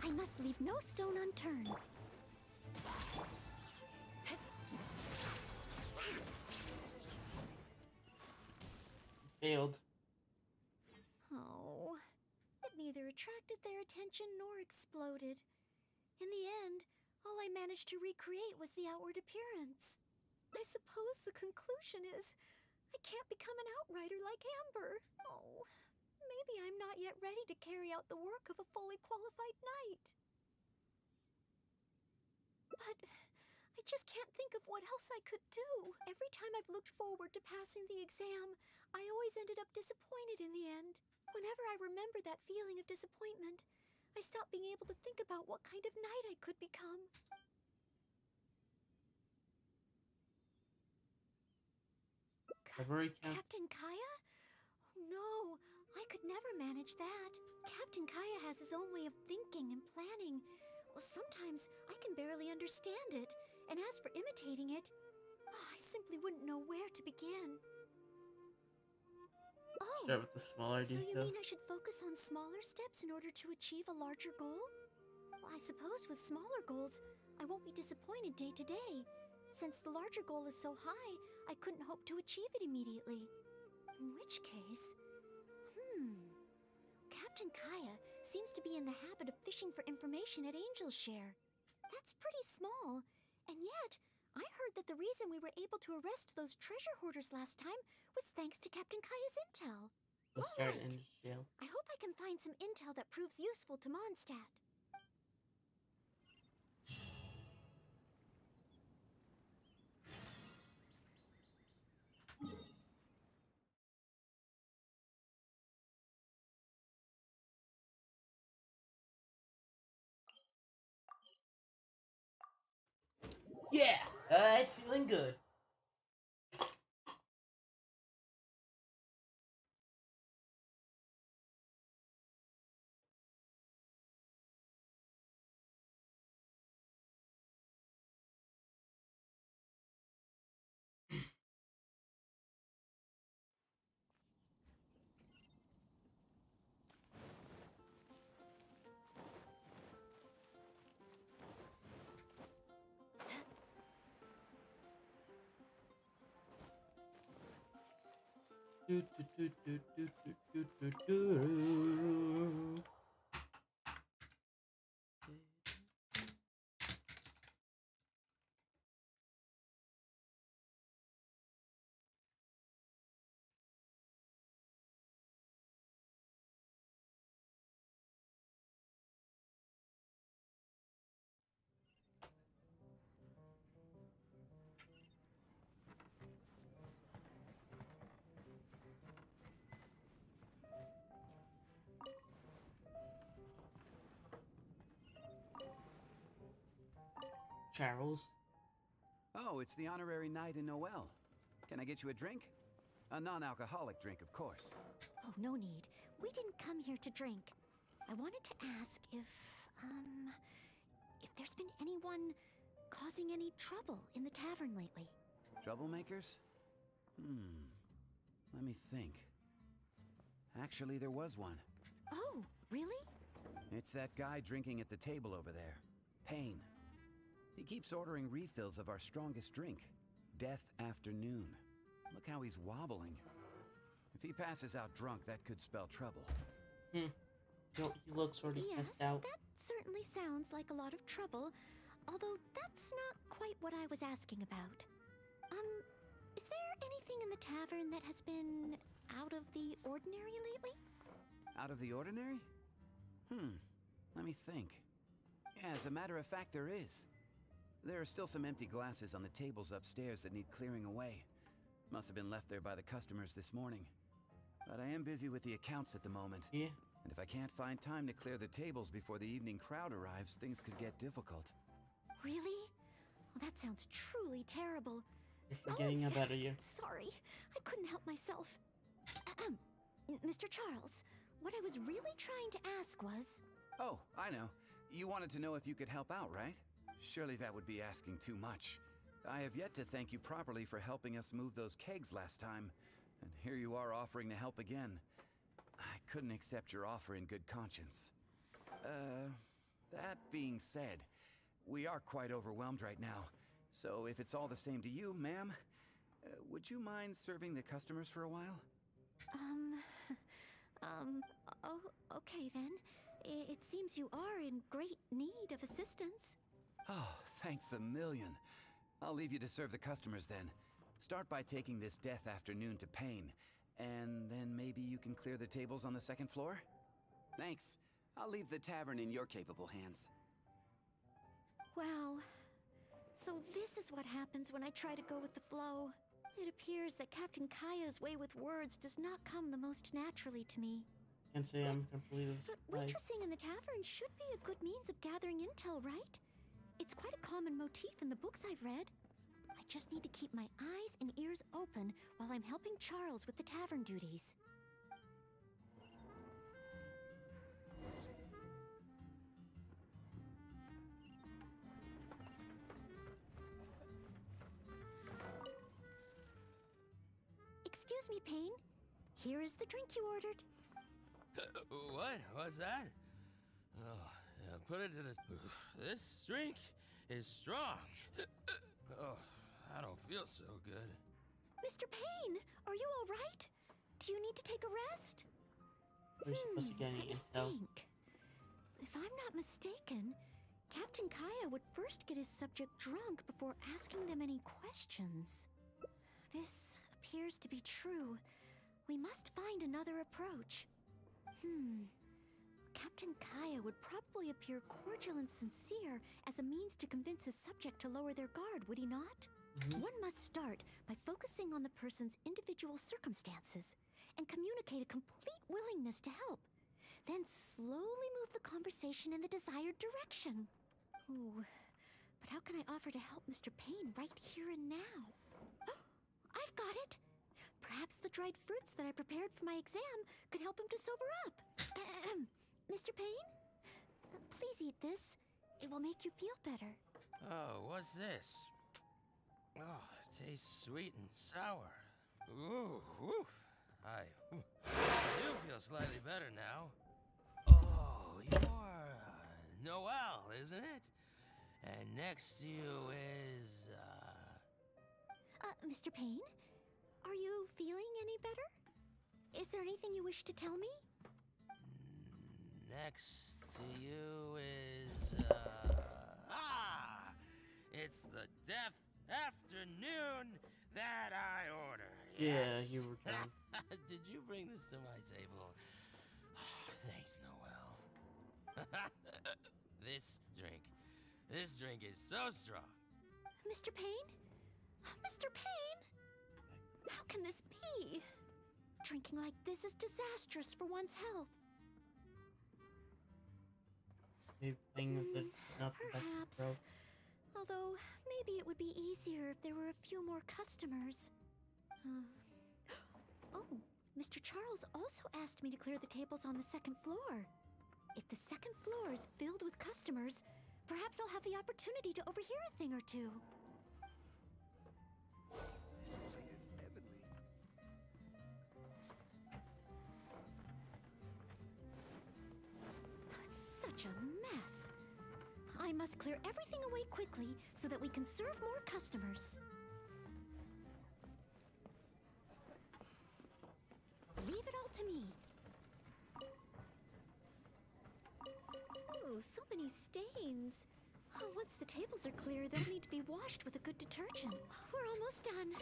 I must leave no stone unturned. Failed. Oh, it neither attracted their attention nor exploded. In the end, all I managed to recreate was the outward appearance. I suppose the conclusion is I can't become an outrider like Amber. Oh, maybe I'm not yet ready to carry out the work of a fully qualified knight. But I just can't think of what else I could do. Every time I've looked forward to passing the exam, I always ended up disappointed in the end. Whenever I remember that feeling of disappointment, I stop being able to think about what kind of knight I could become. Captain Kaya? Oh no, I could never manage that. Captain Kaya has his own way of thinking and planning. Well, sometimes I can barely understand it. And as for imitating it, I simply wouldn't know where to begin. Oh, start with the smaller so details. you mean I should focus on smaller steps in order to achieve a larger goal? Well, I suppose with smaller goals, I won't be disappointed day to day. Since the larger goal is so high, I couldn't hope to achieve it immediately. In which case... Captain Kaya seems to be in the habit of fishing for information at Angel's Share. That's pretty small. And yet, I heard that the reason we were able to arrest those treasure hoarders last time was thanks to Captain Kaya's intel. We'll start in jail. I hope I can find some intel that proves useful to Mondstadt. Yeah, I'm feeling good. Do, do, do, do, do, do, do, do. Charles. Oh, it's the honorary knight in Noel. Can I get you a drink? A non-alcoholic drink, of course. Oh, no need. We didn't come here to drink. I wanted to ask if there's been anyone causing any trouble in the tavern lately. Troublemakers? Let me think. Actually, there was one. Oh, really? It's that guy drinking at the table over there. Payne. He keeps ordering refills of our strongest drink, Death Afternoon. Look how he's wobbling. If he passes out drunk, that could spell trouble. He looks sort of passed out. Yes, that certainly sounds like a lot of trouble, although that's not quite what I was asking about. Is there anything in the tavern that has been out of the ordinary lately? Out of the ordinary? Let me think. Yeah, as a matter of fact, there is. There are still some empty glasses on the tables upstairs that need clearing away. Must have been left there by the customers this morning. But I am busy with the accounts at the moment. Yeah. And if I can't find time to clear the tables before the evening crowd arrives, things could get difficult. Really? Well, that sounds truly terrible. You're forgetting about you. Sorry, I couldn't help myself. Mr. Charles, what I was really trying to ask was... Oh, I know. You wanted to know if you could help out, right? Surely that would be asking too much. I have yet to thank you properly for helping us move those kegs last time. And here you are offering to help again. I couldn't accept your offer in good conscience. That being said, we are quite overwhelmed right now. So if it's all the same to you, ma'am, would you mind serving the customers for a while? Oh, okay then. It seems you are in great need of assistance. Oh, thanks a million. I'll leave you to serve the customers then. Start by taking this death afternoon to Pain, and then maybe you can clear the tables on the second floor? Thanks. I'll leave the tavern in your capable hands. Wow. So this is what happens when I try to go with the flow. It appears that Captain Kaya's way with words does not come the most naturally to me. Can't say I'm completely But surprised. waitressing in the tavern should be a good means of gathering intel, right? It's quite a common motif in the books I've read. I just need to keep my eyes and ears open while I'm helping Charles with the tavern duties. Excuse me, Payne. Here is the drink you ordered. What? What's that? Oh, yeah, put it to this. This drink is strong. Oh, I don't feel so good. Mr. Payne, are you all right? Do you need to take a rest? We're supposed to get any intel. If I'm not mistaken, Captain Kaya would first get his subject drunk before asking them any questions. This appears to be true. We must find another approach. Captain Kaya would probably appear cordial and sincere as a means to convince his subject to lower their guard, would he not? One must start by focusing on the person's individual circumstances and communicate a complete willingness to help. Then slowly move the conversation in the desired direction. Ooh, but how can I offer to help Mr. Payne right here and now? I've got it! Perhaps the dried fruits that I prepared for my exam could help him to sober up. Mr. Payne? Please eat this. It will make you feel better. Oh, what's this? Oh, it tastes sweet and sour. Ooh, woof. I do feel slightly better now. Oh, you're Noelle, isn't it? And next to you is, Mr. Payne? Are you feeling any better? Is there anything you wish to tell me? Next to you is, it's the death afternoon that I ordered. Yeah, Yes. you were done. Did you bring this to my table? Thanks, Noelle. This drink is so strong. Mr. Payne? Mr. Payne? How can this be? Drinking like this is disastrous for one's health. Maybe playing with it, not the best Perhaps. approach. Although, maybe it would be easier if there were a few more customers. Oh, Mr. Charles also asked me to clear the tables on the second floor. If the second floor is filled with customers, perhaps I'll have the opportunity to overhear a thing or two. Such a mess. I must clear everything away quickly so that we can serve more customers. Leave it all to me. Ooh, so many stains. Once the tables are clear, they'll need to be washed with a good detergent. We're almost done.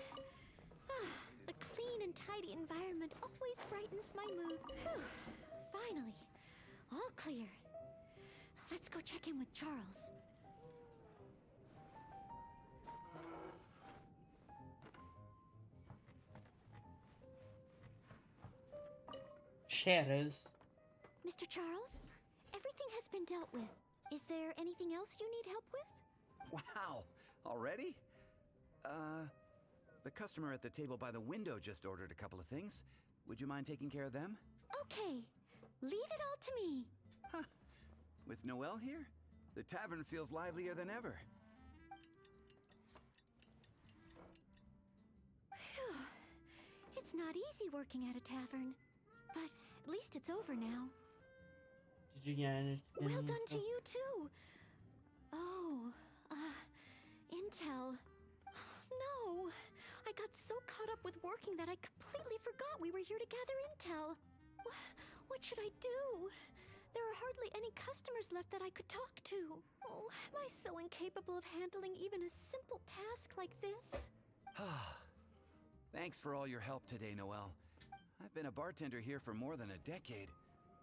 A clean and tidy environment always brightens my mood. Whew. Finally, all clear. Let's go check in with Charles. Shadows. Mr. Charles, everything has been dealt with. Is there anything else you need help with? Wow, already? the customer at the table by the window just ordered a couple of things. Would you mind taking care of them? Okay, leave it all to me. Huh. With Noelle here, the tavern feels livelier than ever. Phew. It's not easy working at a tavern, but at least it's over now. Did you get any? Well done to you too. Oh, Intel. No, I got so caught up with working that I completely forgot we were here to gather intel. What should I do? There are hardly any customers left that I could talk to. Oh, am I so incapable of handling even a simple task like this? Thanks for all your help today, Noelle. I've been a bartender here for more than a decade,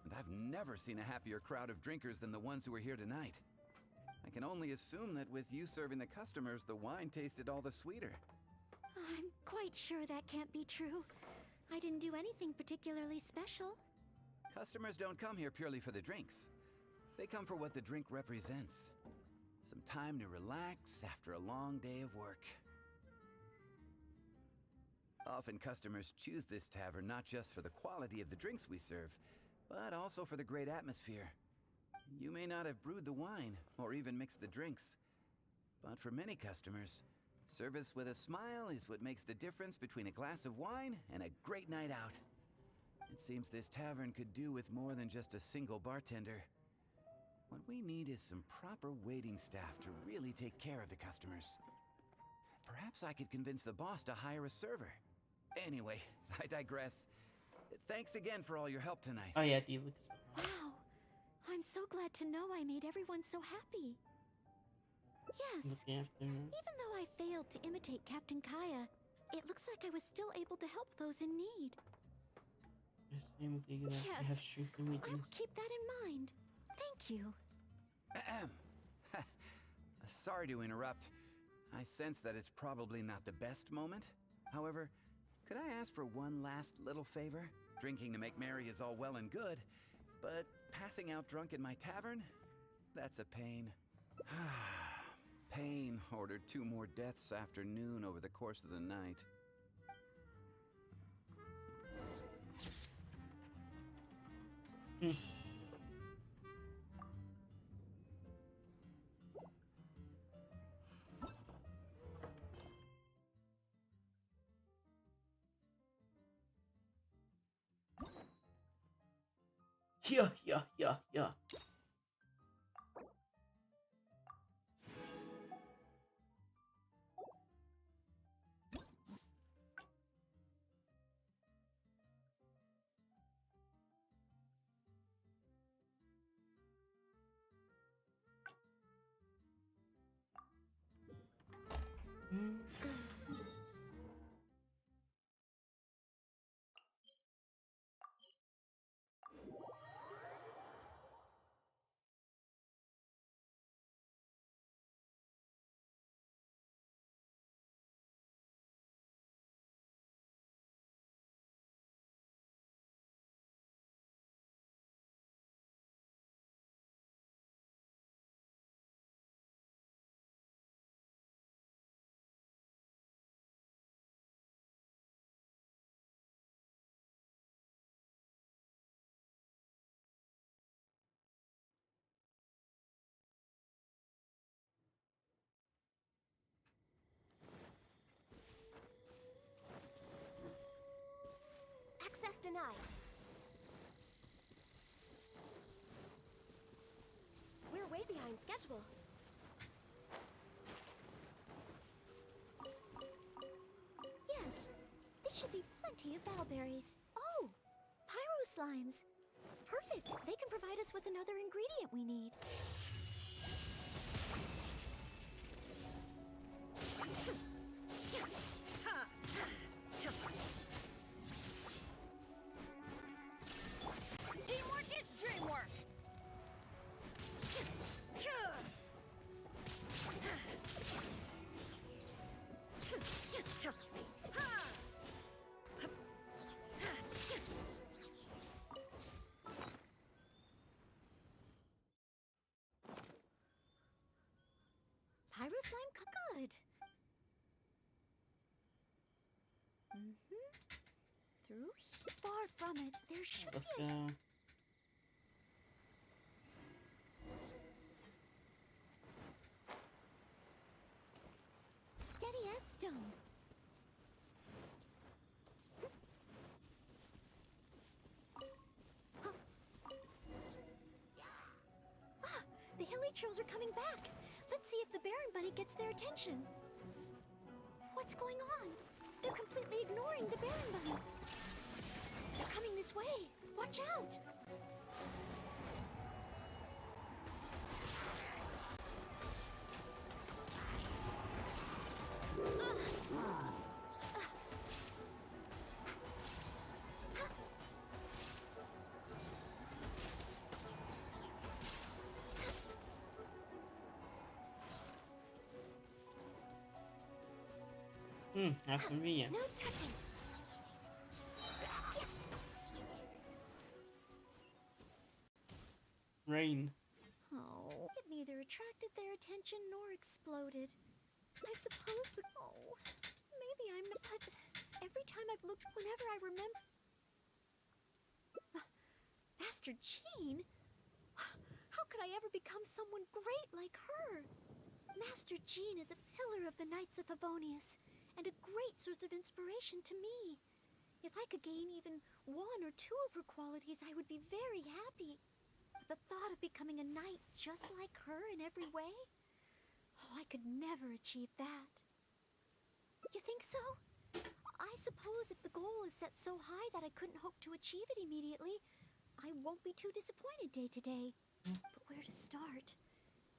and I've never seen a happier crowd of drinkers than the ones who are here tonight. I can only assume that with you serving the customers, the wine tasted all the sweeter. I'm quite sure that can't be true. I didn't do anything particularly special. Customers don't come here purely for the drinks. They come for what the drink represents. Some time to relax after a long day of work. Often customers choose this tavern not just for the quality of the drinks we serve, but also for the great atmosphere. You may not have brewed the wine, or even mixed the drinks, but for many customers, service with a smile is what makes the difference between a glass of wine and a great night out. It seems this tavern could do with more than just a single bartender. What we need is some proper waiting staff to really take care of the customers. Perhaps I could convince the boss to hire a server. Anyway, I digress. Thanks again for all your help tonight. Oh yeah, deal with this. Wow, I'm so glad to know I made everyone so happy. Yes, Looking after. even though I failed to imitate Captain Kaya, it looks like I was still able to help those in need. Same with you. Yes, Have strength and I weakness. will keep that in mind. Thank you. Ahem. Sorry to interrupt. I sense that it's probably not the best moment. However, could I ask for one last little favor? Drinking to make merry is all well and good, but passing out drunk in my tavern? That's a pain. Pain ordered 2 more deaths after noon over the course of the night. Yeah. Access denied. We're way behind schedule. Yes, this should be plenty of bowberries. Oh, pyro slimes. Perfect. They can provide us with another ingredient we need. Teamwork is dreamwork! Pyro slime good. Through here? Far from it. There should Let's be a... go. Steady as stone. Ah, the hilly trolls are coming back. Let's see if the Baron Bunny gets their attention. What's going on? They're completely ignoring the Baron Bunny. They're coming this way. Watch out! How convenient. No touching. Rain. Oh, it neither attracted their attention nor exploded. I suppose the... Oh, maybe I'm... But every time I've looked, whenever I remember... Master Jean? How could I ever become someone great like her? Master Jean is a pillar of the Knights of Favonius, and a great source of inspiration to me. If I could gain even one or two of her qualities, I would be very happy. The thought of becoming a knight just like her in every way? Oh, I could never achieve that. You think so? I suppose if the goal is set so high that I couldn't hope to achieve it immediately, I won't be too disappointed day to day. But where to start?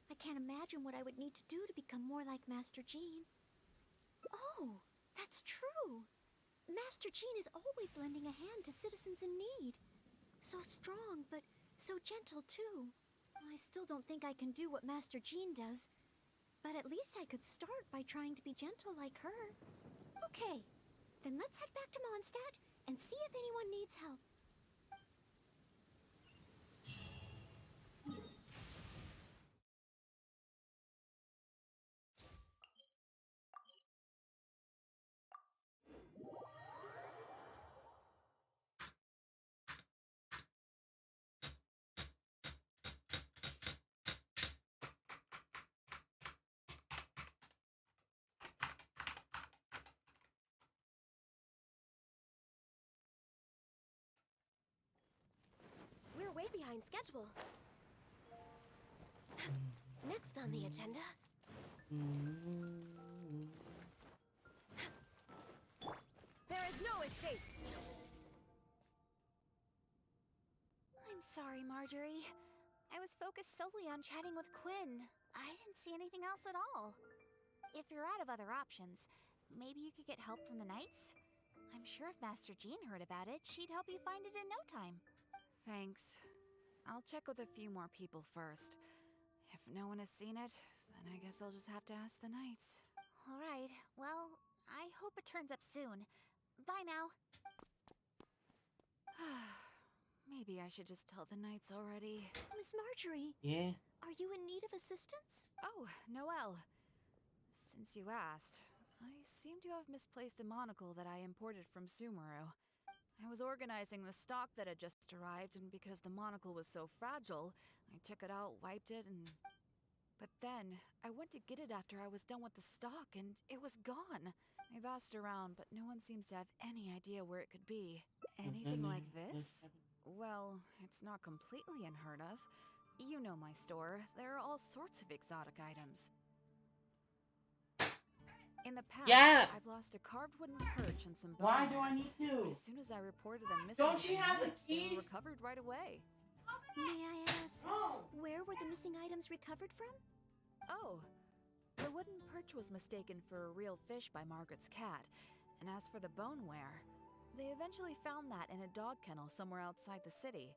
I can't imagine what I would need to do to become more like Master Jean. Oh, that's true. Master Jean is always lending a hand to citizens in need. So strong, but so gentle too. I still don't think I can do what Master Jean does, but at least I could start by trying to be gentle like her. Okay, then let's head back to Mondstadt and see if anyone needs help. We're way behind schedule. Next on the agenda. There is no escape. I'm sorry, Marjorie. I was focused solely on chatting with Quinn. I didn't see anything else at all. If you're out of other options, maybe you could get help from the Knights? I'm sure if Master Jean heard about it, she'd help you find it in no time. Thanks. I'll check with a few more people first. If no one has seen it, then I guess I'll just have to ask the Knights. Alright, well, I hope it turns up soon. Bye now. Maybe I should just tell the Knights already. Miss Marjorie. Yeah? Are you in need of assistance? Oh, Noelle. Since you asked, I seem to have misplaced a monocle that I imported from Sumeru. I was organizing the stock that had just arrived, and because the monocle was so fragile, I took it out, wiped it, and... But then, I went to get it after I was done with the stock, and it was gone. I've asked around, but no one seems to have any idea where it could be. Anything like this? Well, it's not completely unheard of. You know my store. There are all sorts of exotic items. In the past, I've lost a carved wooden perch and some bones. Why do I need to? But as soon as I reported them missing, Don't you have the they were keys? recovered right away. May I ask, where were the missing items recovered from? Oh, the wooden perch was mistaken for a real fish by Margaret's cat. And as for the boneware, they eventually found that in a dog kennel somewhere outside the city.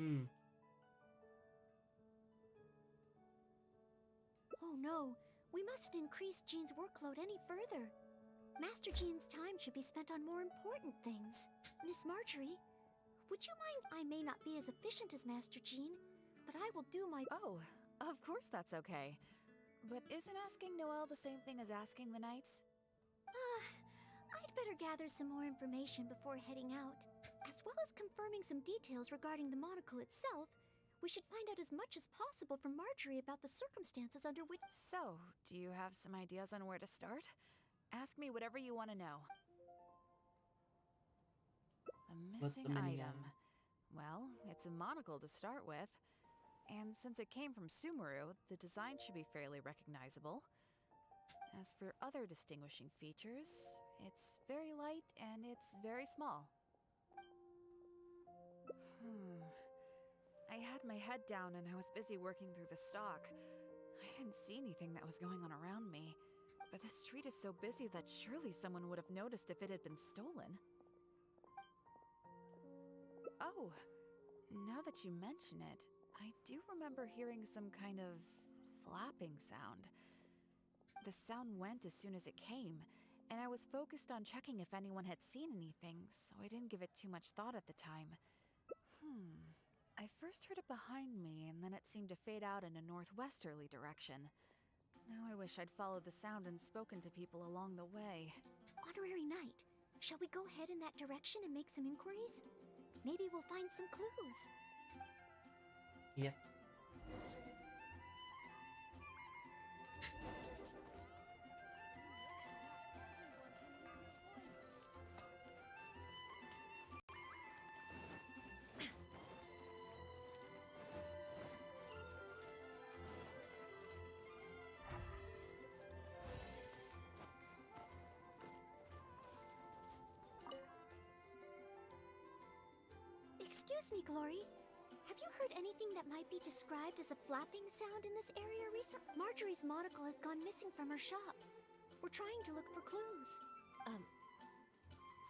Hmm. Oh no, we mustn't increase Jean's workload any further. Master Jean's time should be spent on more important things. Miss Marjorie, would you mind? I may not be as efficient as Master Jean, but I will do my... Oh, of course that's okay. But isn't asking Noelle the same thing as asking the knights? I'd better gather some more information before heading out. As well as confirming some details regarding the monocle itself, we should find out as much as possible from Marjorie about the circumstances under which... So, do you have some ideas on where to start? Ask me whatever you want to know. A What's the missing mini item. Well, it's a monocle to start with. And since it came from Sumeru, the design should be fairly recognizable. As for other distinguishing features, it's very light and it's very small. I had my head down and I was busy working through the stock. I didn't see anything that was going on around me. But the street is so busy that surely someone would have noticed if it had been stolen. Oh, now that you mention it, I do remember hearing some kind of flapping sound. The sound went as soon as it came, and I was focused on checking if anyone had seen anything, so I didn't give it too much thought at the time. I first heard it behind me, and then it seemed to fade out in a northwesterly direction. Now I wish I'd followed the sound and spoken to people along the way. Honorary Knight, shall we go head in that direction and make some inquiries? Maybe we'll find some clues. Yep. Excuse me, Glory. Have you heard anything that might be described as a flapping sound in this area recently? Marjorie's monocle has gone missing from her shop. We're trying to look for clues.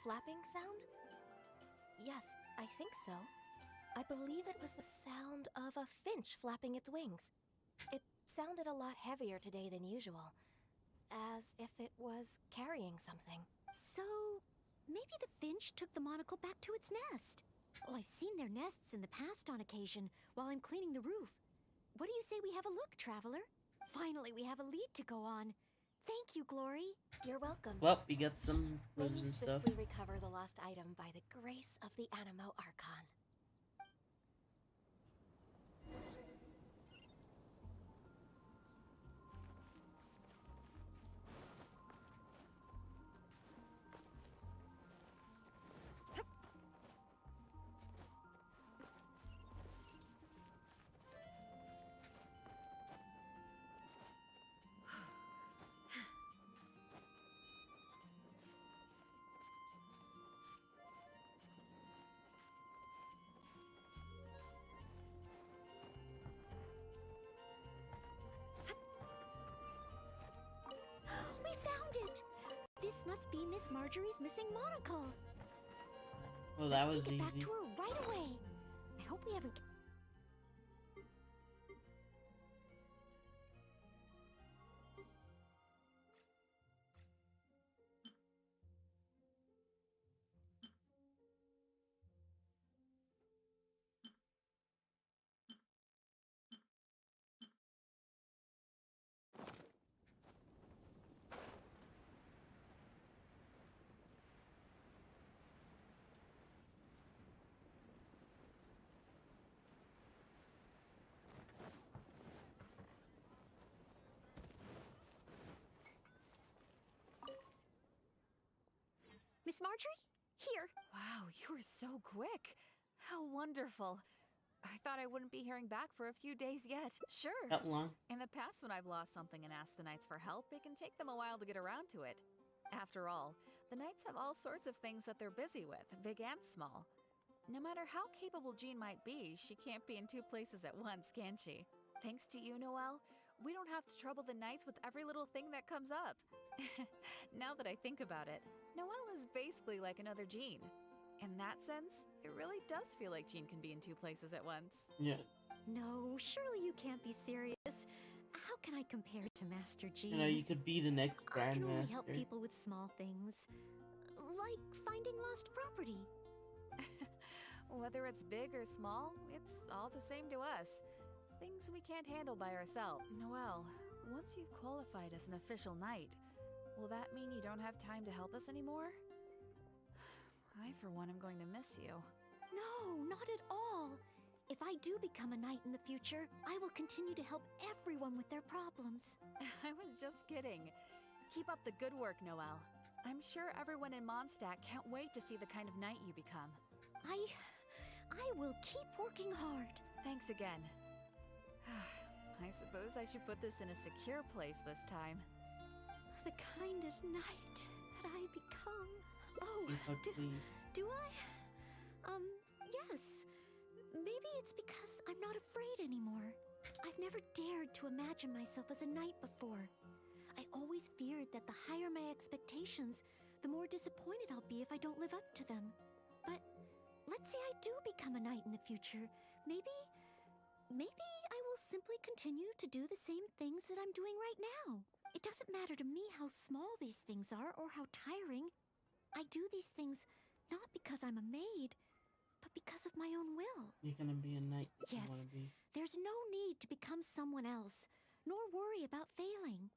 Flapping sound? Yes, I think so. I believe it was the sound of a finch flapping its wings. It sounded a lot heavier today than usual, as if it was carrying something. So, maybe the finch took the monocle back to its nest. Oh, I've seen their nests in the past on occasion while I'm cleaning the roof. What do you say we have a look, traveler? Finally, we have a lead to go on. Thank you, Glory. You're welcome. Well, we got some May clues you and stuff. swiftly recover the lost item by the grace of the Animo Archon. We found it! This must be Miss Marjorie's missing monocle. Well, that Let's was take it back easy. to her right away. I hope we haven't... Miss Marjorie? Here. Wow, you were so quick. How wonderful. I thought I wouldn't be hearing back for a few days yet. Sure. That long. In the past, when I've lost something and asked the Knights for help, it can take them a while to get around to it. After all, the Knights have all sorts of things that they're busy with, big and small. No matter how capable Jean might be, she can't be in two places at once, can she? Thanks to you, Noelle, we don't have to trouble the Knights with every little thing that comes up. Now that I think about it, Noelle is basically like another Jean. In that sense, it really does feel like Jean can be in two places at once. Yeah. No, surely you can't be serious. How can I compare to Master G? You know, you could be the next I can only help Grandmaster. people with small things, like finding lost property. Whether it's big or small, it's all the same to us. Things we can't handle by ourselves. Noelle, once you've qualified as an official knight, will that mean you don't have time to help us anymore? I, for one, am going to miss you. No, not at all. If I do become a knight in the future, I will continue to help everyone with their problems. I was just kidding. Keep up the good work, Noelle. I'm sure everyone in Mondstadt can't wait to see the kind of knight you become. I will keep working hard. Thanks again. I suppose I should put this in a secure place this time. The kind of knight that I become. Oh, Please. do I? Yes. Maybe it's because I'm not afraid anymore. I've never dared to imagine myself as a knight before. I always feared that the higher my expectations, the more disappointed I'll be if I don't live up to them. But let's say I do become a knight in the future. Maybe I will simply continue to do the same things that I'm doing right now. It doesn't matter to me how small these things are or how tiring. I do these things not because I'm a maid, but because of my own will. You're gonna be a knight that Yes, you wanna be. there's no need to become someone else, nor worry about failing.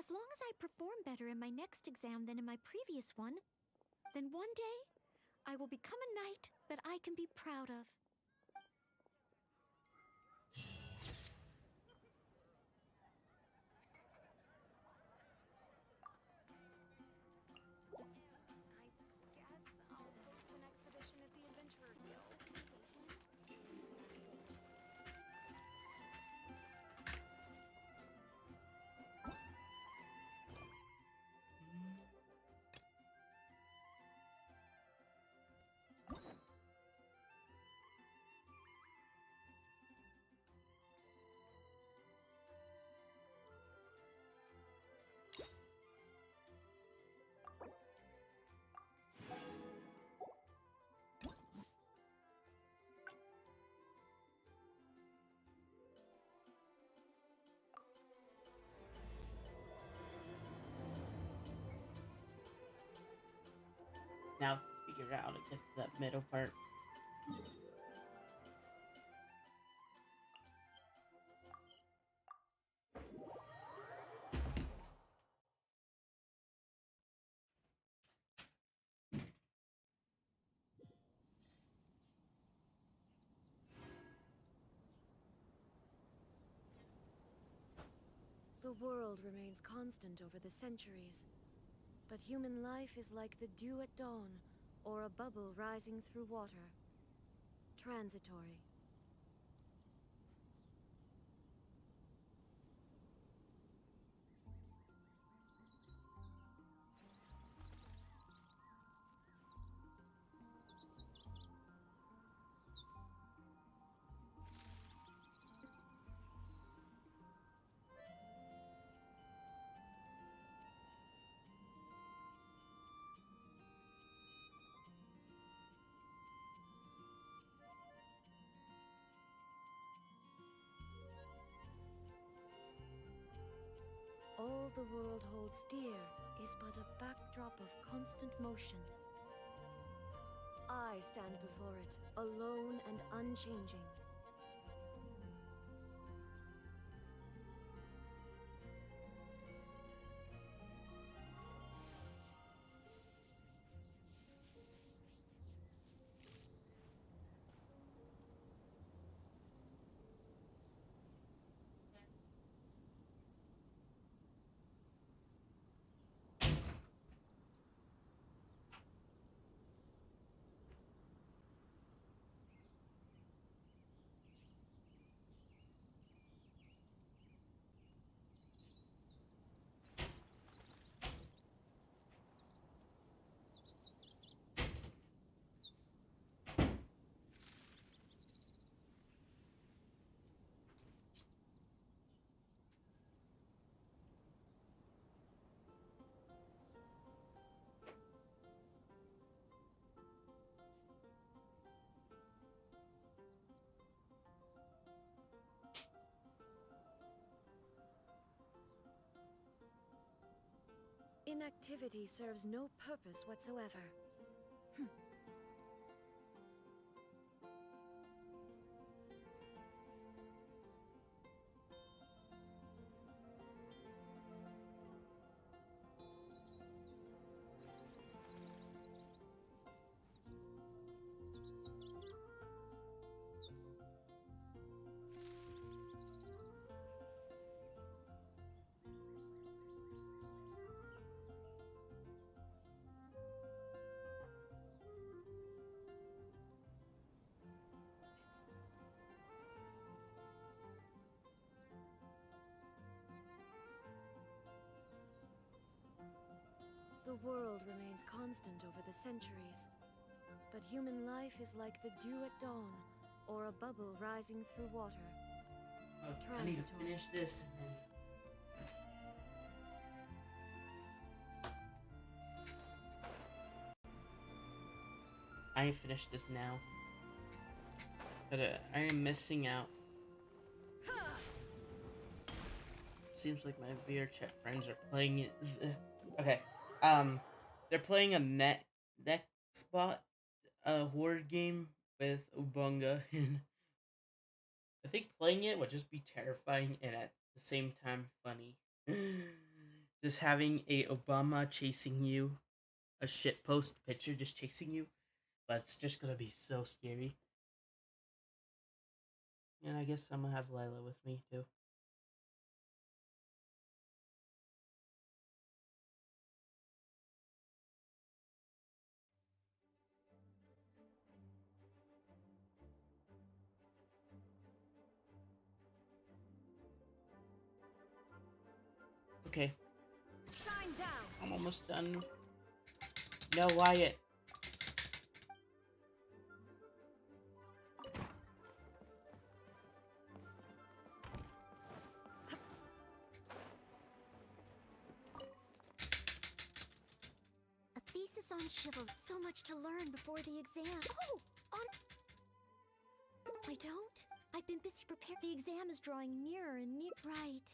As long as I perform better in my next exam than in my previous one, then one day, I will become a knight that I can be proud of. Now figure out how to get to that middle part. The world remains constant over the centuries, but human life is like the dew at dawn, or a bubble rising through water. Transitory. All the world holds dear is but a backdrop of constant motion. I stand before it, alone and unchanging. Inactivity serves no purpose whatsoever. The world remains constant over the centuries, but human life is like the dew at dawn, or a bubble rising through water. I need to finish this. I need to finish this now. But I am missing out. Seems like my VR chat friends are playing it. Okay. They're playing a next spot horror game with Ubunga, and I think playing it would just be terrifying and at the same time funny. Just having a Obama chasing you, a shitpost picture just chasing you, but it's just gonna be so scary. And I guess I'm gonna have Lila with me too. Okay. Shine down. I'm almost done. No, Wyatt. A thesis on chivalry. So much to learn before the exam. Oh! I don't. I've been busy preparing. The exam is drawing nearer and nearer. Right.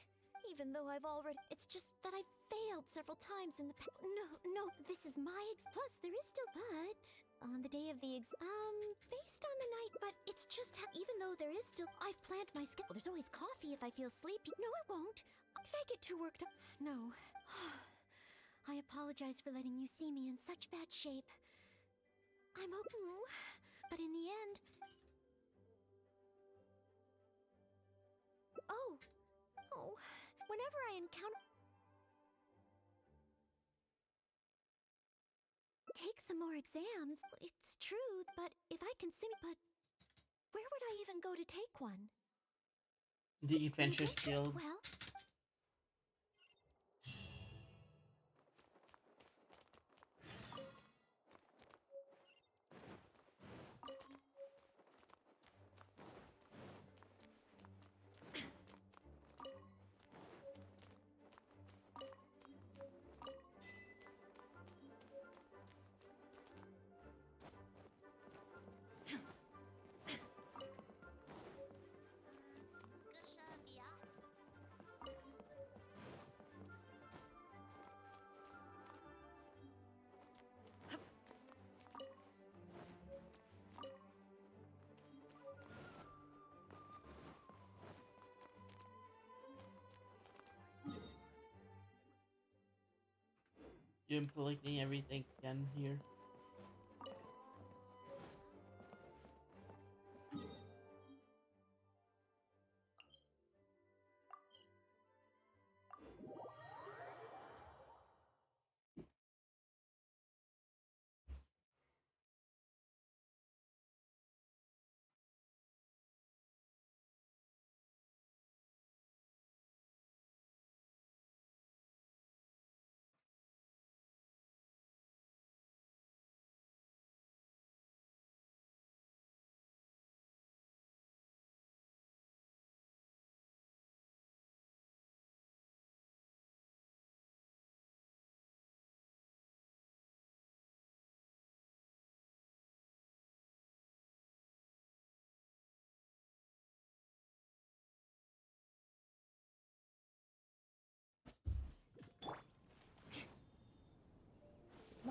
Even though I've already... It's just that I failed several times in the past. No, this is my Plus, there is still... But... On the day of the based on the night... But it's just even though there is still... I've planned my schedule. There's always coffee if I feel sleepy. No, I won't. Did I get too worked up? No. I apologize for letting you see me in such bad shape. I'm okay. But in the end... Oh, whenever I encounter... Take some more exams, it's true, but if I can but where would I even go to take one? The Adventures Guild. Well... You're collecting everything again here.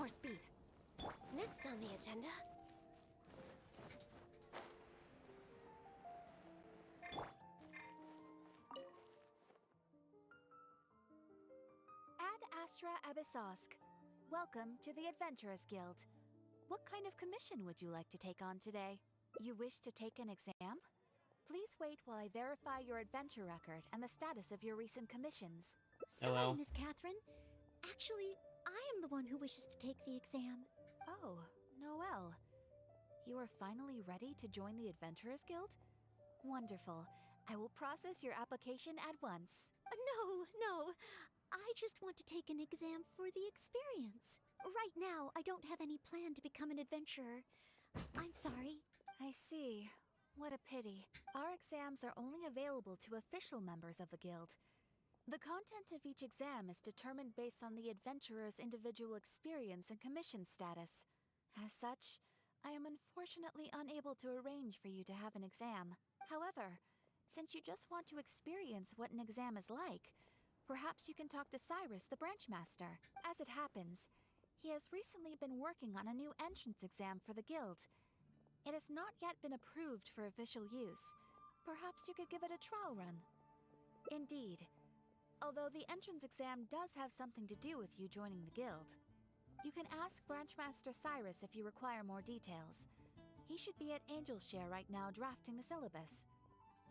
more speed. Next on the agenda... Ad Astra Abyssosk. Welcome to the Adventurers Guild. What kind of commission would you like to take on today? You wish to take an exam? Please wait while I verify your adventure record and the status of your recent commissions. Sorry, Miss Catherine. Actually, I am the one who wishes to take the exam. Oh, Noelle. You are finally ready to join the Adventurers Guild? Wonderful. I will process your application at once. No. I just want to take an exam for the experience. Right now, I don't have any plan to become an adventurer. I'm sorry. I see. What a pity. Our exams are only available to official members of the guild. The content of each exam is determined based on the adventurer's individual experience and commission status. As such, I am unfortunately unable to arrange for you to have an exam. However, since you just want to experience what an exam is like, perhaps you can talk to Cyrus, the branch master. As it happens, he has recently been working on a new entrance exam for the guild. It has not yet been approved for official use. Perhaps you could give it a trial run. Indeed. Although the entrance exam does have something to do with you joining the guild. You can ask Branchmaster Cyrus if you require more details. He should be at Angelshare right now drafting the syllabus.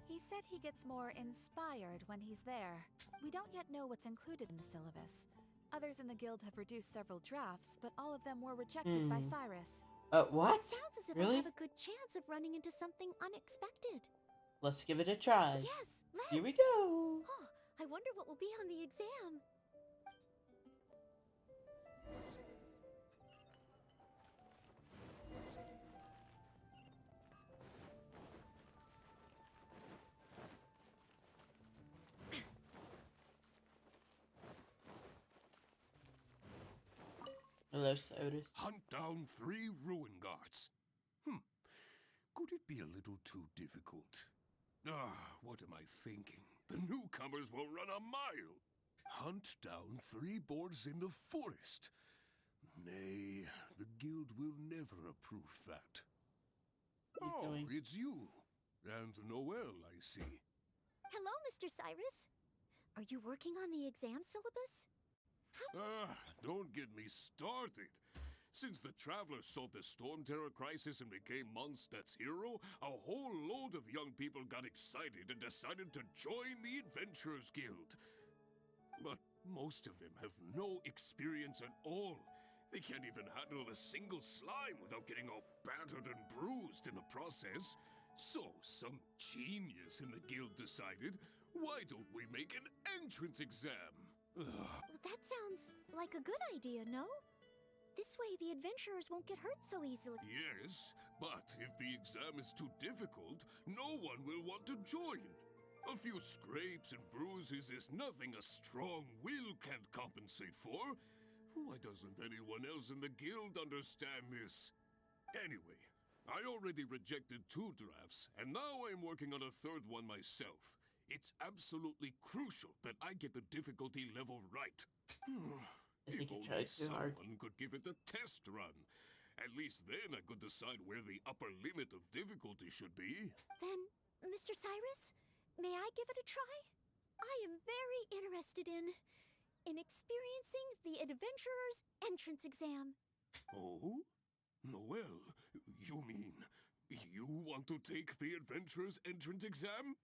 He said he gets more inspired when he's there. We don't yet know what's included in the syllabus. Others in the guild have produced several drafts, but all of them were rejected by Cyrus. What? It sounds as if Really? I have a good chance of running into something unexpected. Let's give it a try. Yes, let's. Here we go. Oh, I wonder what will be on the exam. Hello, Cyrus. Hunt down 3 ruin guards. Could it be a little too difficult? What am I thinking? The newcomers will run a mile. Hunt down 3 boars in the forest. Nay, the guild will never approve that. It's you. And Noelle, I see. Hello, Mr. Cyrus. Are you working on the exam syllabus? Don't get me started. Since the Traveler solved the Storm Terror crisis and became Mondstadt's hero, a whole load of young people got excited and decided to join the Adventurers Guild. But most of them have no experience at all. They can't even handle a single slime without getting all battered and bruised in the process. So, some genius in the guild decided, why don't we make an entrance exam? That sounds like a good idea, no? This way the adventurers won't get hurt so easily. Yes, but if the exam is too difficult, no one will want to join. A few scrapes and bruises is nothing a strong will can't compensate for. Why doesn't anyone else in the guild understand this? Anyway, I already rejected 2 drafts, and now I'm working on a 3rd one myself. It's absolutely crucial that I get the difficulty level right. If only someone could give it a test run. At least then I could decide where the upper limit of difficulty should be. Then, Mr. Cyrus, may I give it a try? I am very interested in experiencing the Adventurer's entrance exam. Oh? Noelle, you mean you want to take the Adventurer's entrance exam?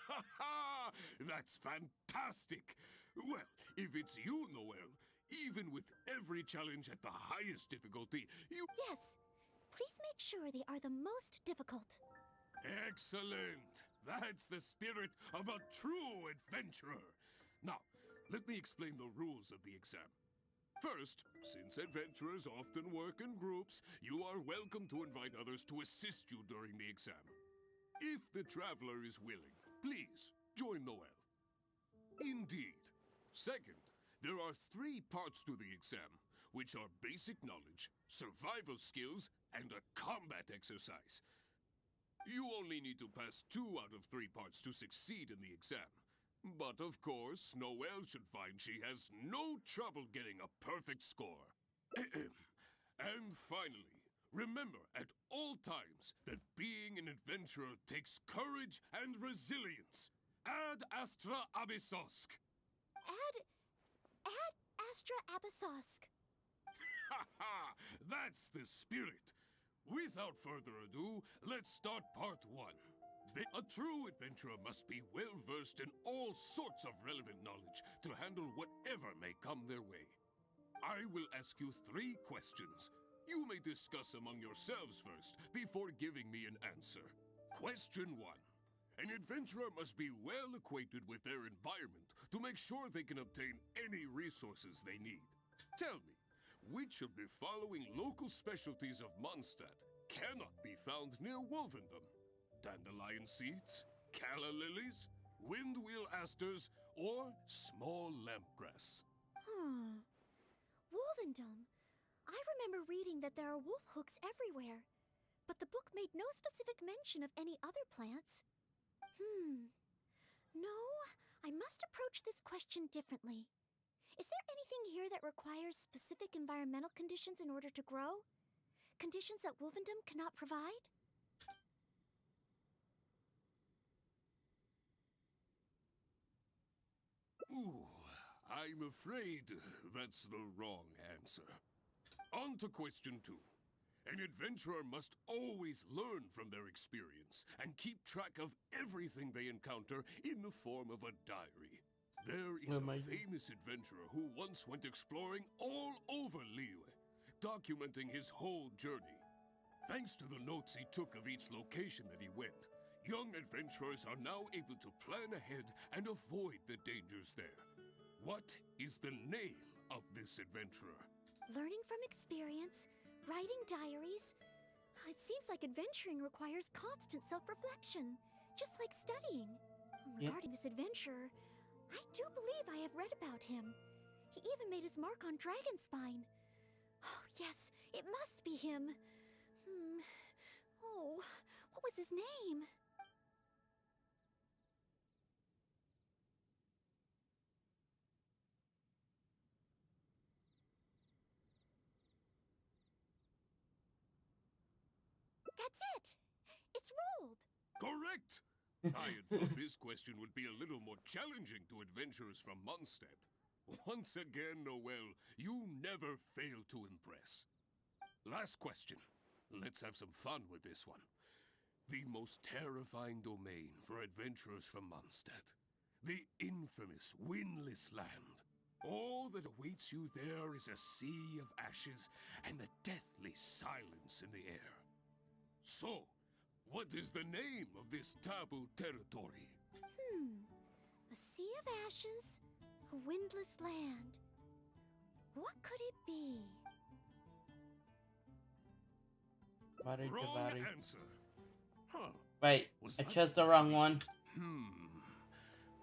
Ha ha! That's fantastic! Well, if it's you, Noelle, even with every challenge at the highest difficulty, you... Yes. Please make sure they are the most difficult. Excellent! That's the spirit of a true adventurer! Now, let me explain the rules of the exam. First, since adventurers often work in groups, you are welcome to invite others to assist you during the exam. If the traveler is willing, please join Noelle. Indeed. Second, there are 3 parts to the exam, which are basic knowledge, survival skills, and a combat exercise. You only need to pass 2 out of 3 parts to succeed in the exam. But of course, Noelle should find she has no trouble getting a perfect score. And finally, remember at all times that being an adventurer takes courage and resilience. Ad Astra Abyssosk. Ad Astra Abyssosk. Ha ha! That's the spirit. Without further ado, let's start part 1. A true adventurer must be well versed in all sorts of relevant knowledge to handle whatever may come their way. I will ask you 3 questions. You may discuss among yourselves first before giving me an answer. Question 1. An adventurer must be well acquainted with their environment to make sure they can obtain any resources they need. Tell me, which of the following local specialties of Mondstadt cannot be found near Wolvendom? Dandelion seeds, calla lilies, windwheel asters, or small lampgrass? Wolvendom. I remember reading that there are wolf hooks everywhere, but the book made no specific mention of any other plants. No, I must approach this question differently. Is there anything here that requires specific environmental conditions in order to grow? Conditions that Wolvendom cannot provide? Ooh, I'm afraid that's the wrong answer. On to question 2. An adventurer must always learn from their experience and keep track of everything they encounter in the form of a diary. There is a famous adventurer who once went exploring all over Liyue, documenting his whole journey. Thanks to the notes he took of each location that he went, young adventurers are now able to plan ahead and avoid the dangers there. What is the name of this adventurer? Learning from experience, writing diaries. It seems like adventuring requires constant self-reflection, just like studying. Regarding this adventurer, I do believe I have read about him. He even made his mark on Dragonspine. Oh, yes, it must be him. Oh, what was his name? That's it! It's rolled! Correct! I had thought this question would be a little more challenging to adventurers from Mondstadt. Once again, Noel, you never fail to impress. Last question. Let's have some fun with this one. The most terrifying domain for adventurers from Mondstadt. The infamous Windless Land. All that awaits you there is a sea of ashes and the deathly silence in the air. So, what is the name of this taboo territory? A sea of ashes, a windless land. What could it be? Wrong answer. Huh. Wait, Was I that chose the wrong something? one.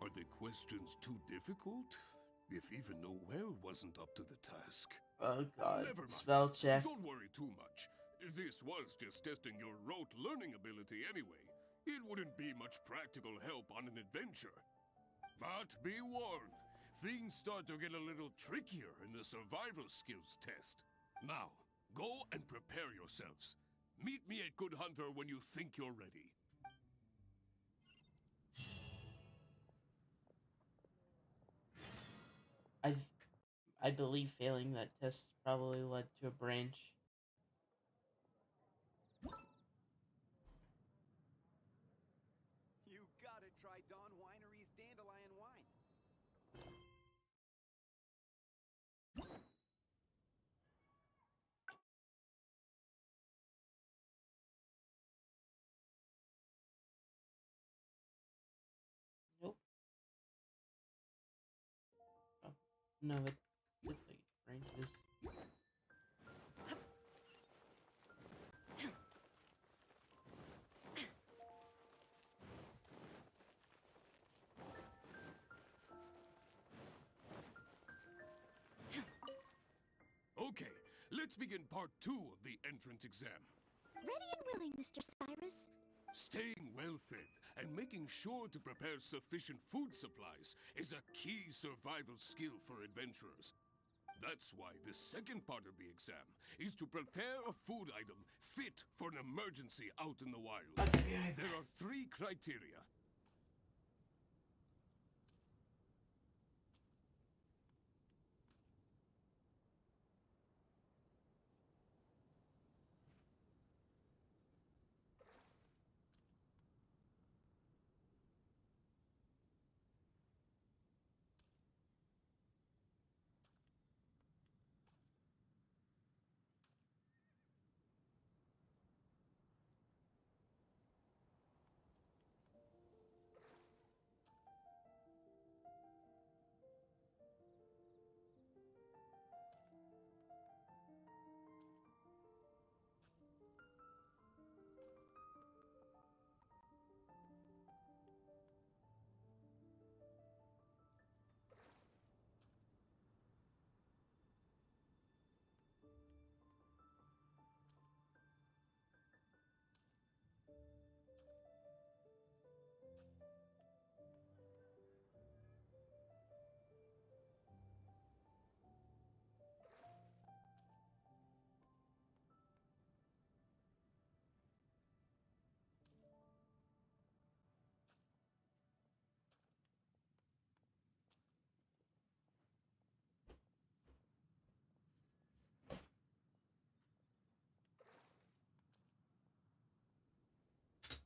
Are the questions too difficult? If even Noel wasn't up to the task. Oh god. Never mind. Spell check. Don't worry too much. This was just testing your rote learning ability anyway. It wouldn't be much practical help on an adventure. But be warned, things start to get a little trickier in the survival skills test. Now, go and prepare yourselves. Meet me at Good Hunter when you think you're ready. I believe failing that test probably led to a branch. You gotta try Dawn Winery's Dandelion Wine. Nope. Oh, no, it looks like branches. Okay, let's begin part 2 of the entrance exam. Ready and willing, Mr. Cyrus. Staying well fed and making sure to prepare sufficient food supplies is a key survival skill for adventurers. That's why the second part of the exam is to prepare a food item fit for an emergency out in the wild. There are 3 criteria.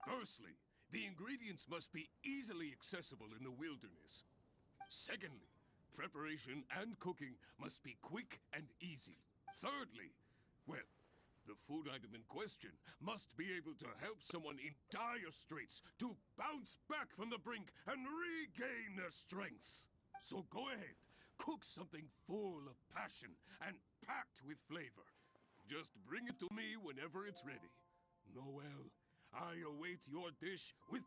Firstly, the ingredients must be easily accessible in the wilderness. Secondly, preparation and cooking must be quick and easy. Thirdly, well, the food item in question must be able to help someone in dire straits to bounce back from the brink and regain their strength. So go ahead, cook something full of passion and packed with flavor. Just bring it to me whenever it's ready. Noel, I await your dish with...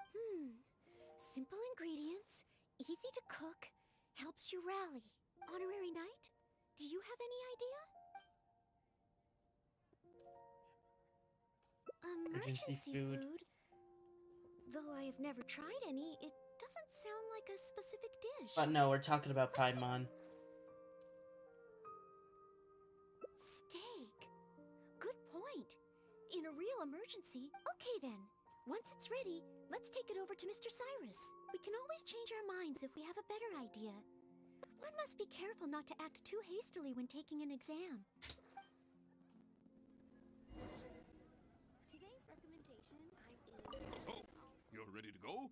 Simple ingredients, easy to cook, helps you rally. Honorary Knight, do you have any idea? Emergency food. Though I have never tried any, it doesn't sound like a specific dish. But no, we're talking about Paimon. Steak. Good point. In a real emergency. Okay then. Once it's ready, let's take it over to Mr. Cyrus. We can always change our minds if we have a better idea. One must be careful not to act too hastily when taking an exam. Today's recommendation is... Oh, you're ready to go?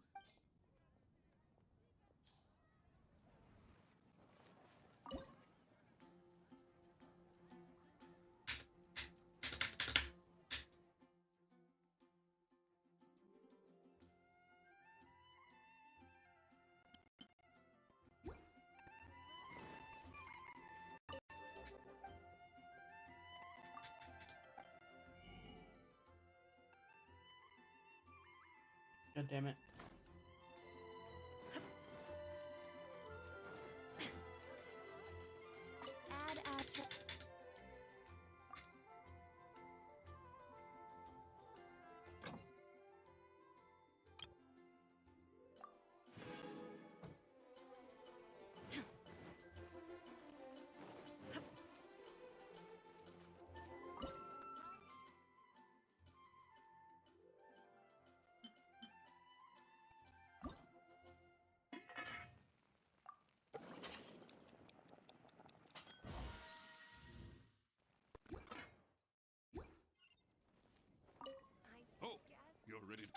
God damn it. Add Astra. Oh, you're ready to...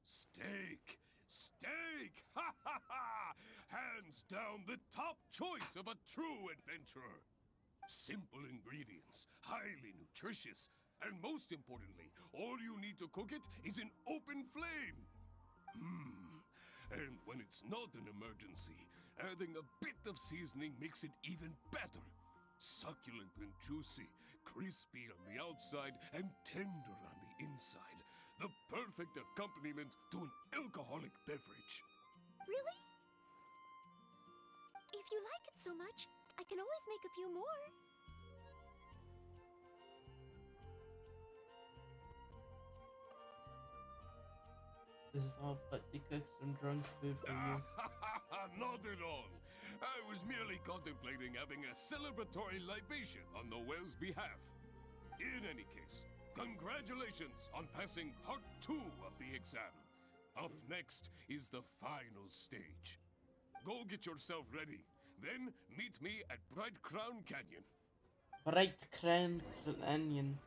Steak! Steak! Ha ha ha! Hands down the top choice of a true adventurer. Simple ingredients, highly nutritious, and most importantly, all you need to cook it is an open flame. And when it's not an emergency, adding a bit of seasoning makes it even better. Succulent and juicy, crispy on the outside and tender on the inside. The perfect accompaniment to an alcoholic beverage. Really? If you like it so much, I can always make a few more. all but to cook some drunk food for you. Not at all. I was merely contemplating having a celebratory libation on the whale's behalf. In any case, congratulations on passing part 2 of the exam. Up next is the final stage. Go get yourself ready. Then meet me at Bright Crown Canyon. Bright Crown Canyon.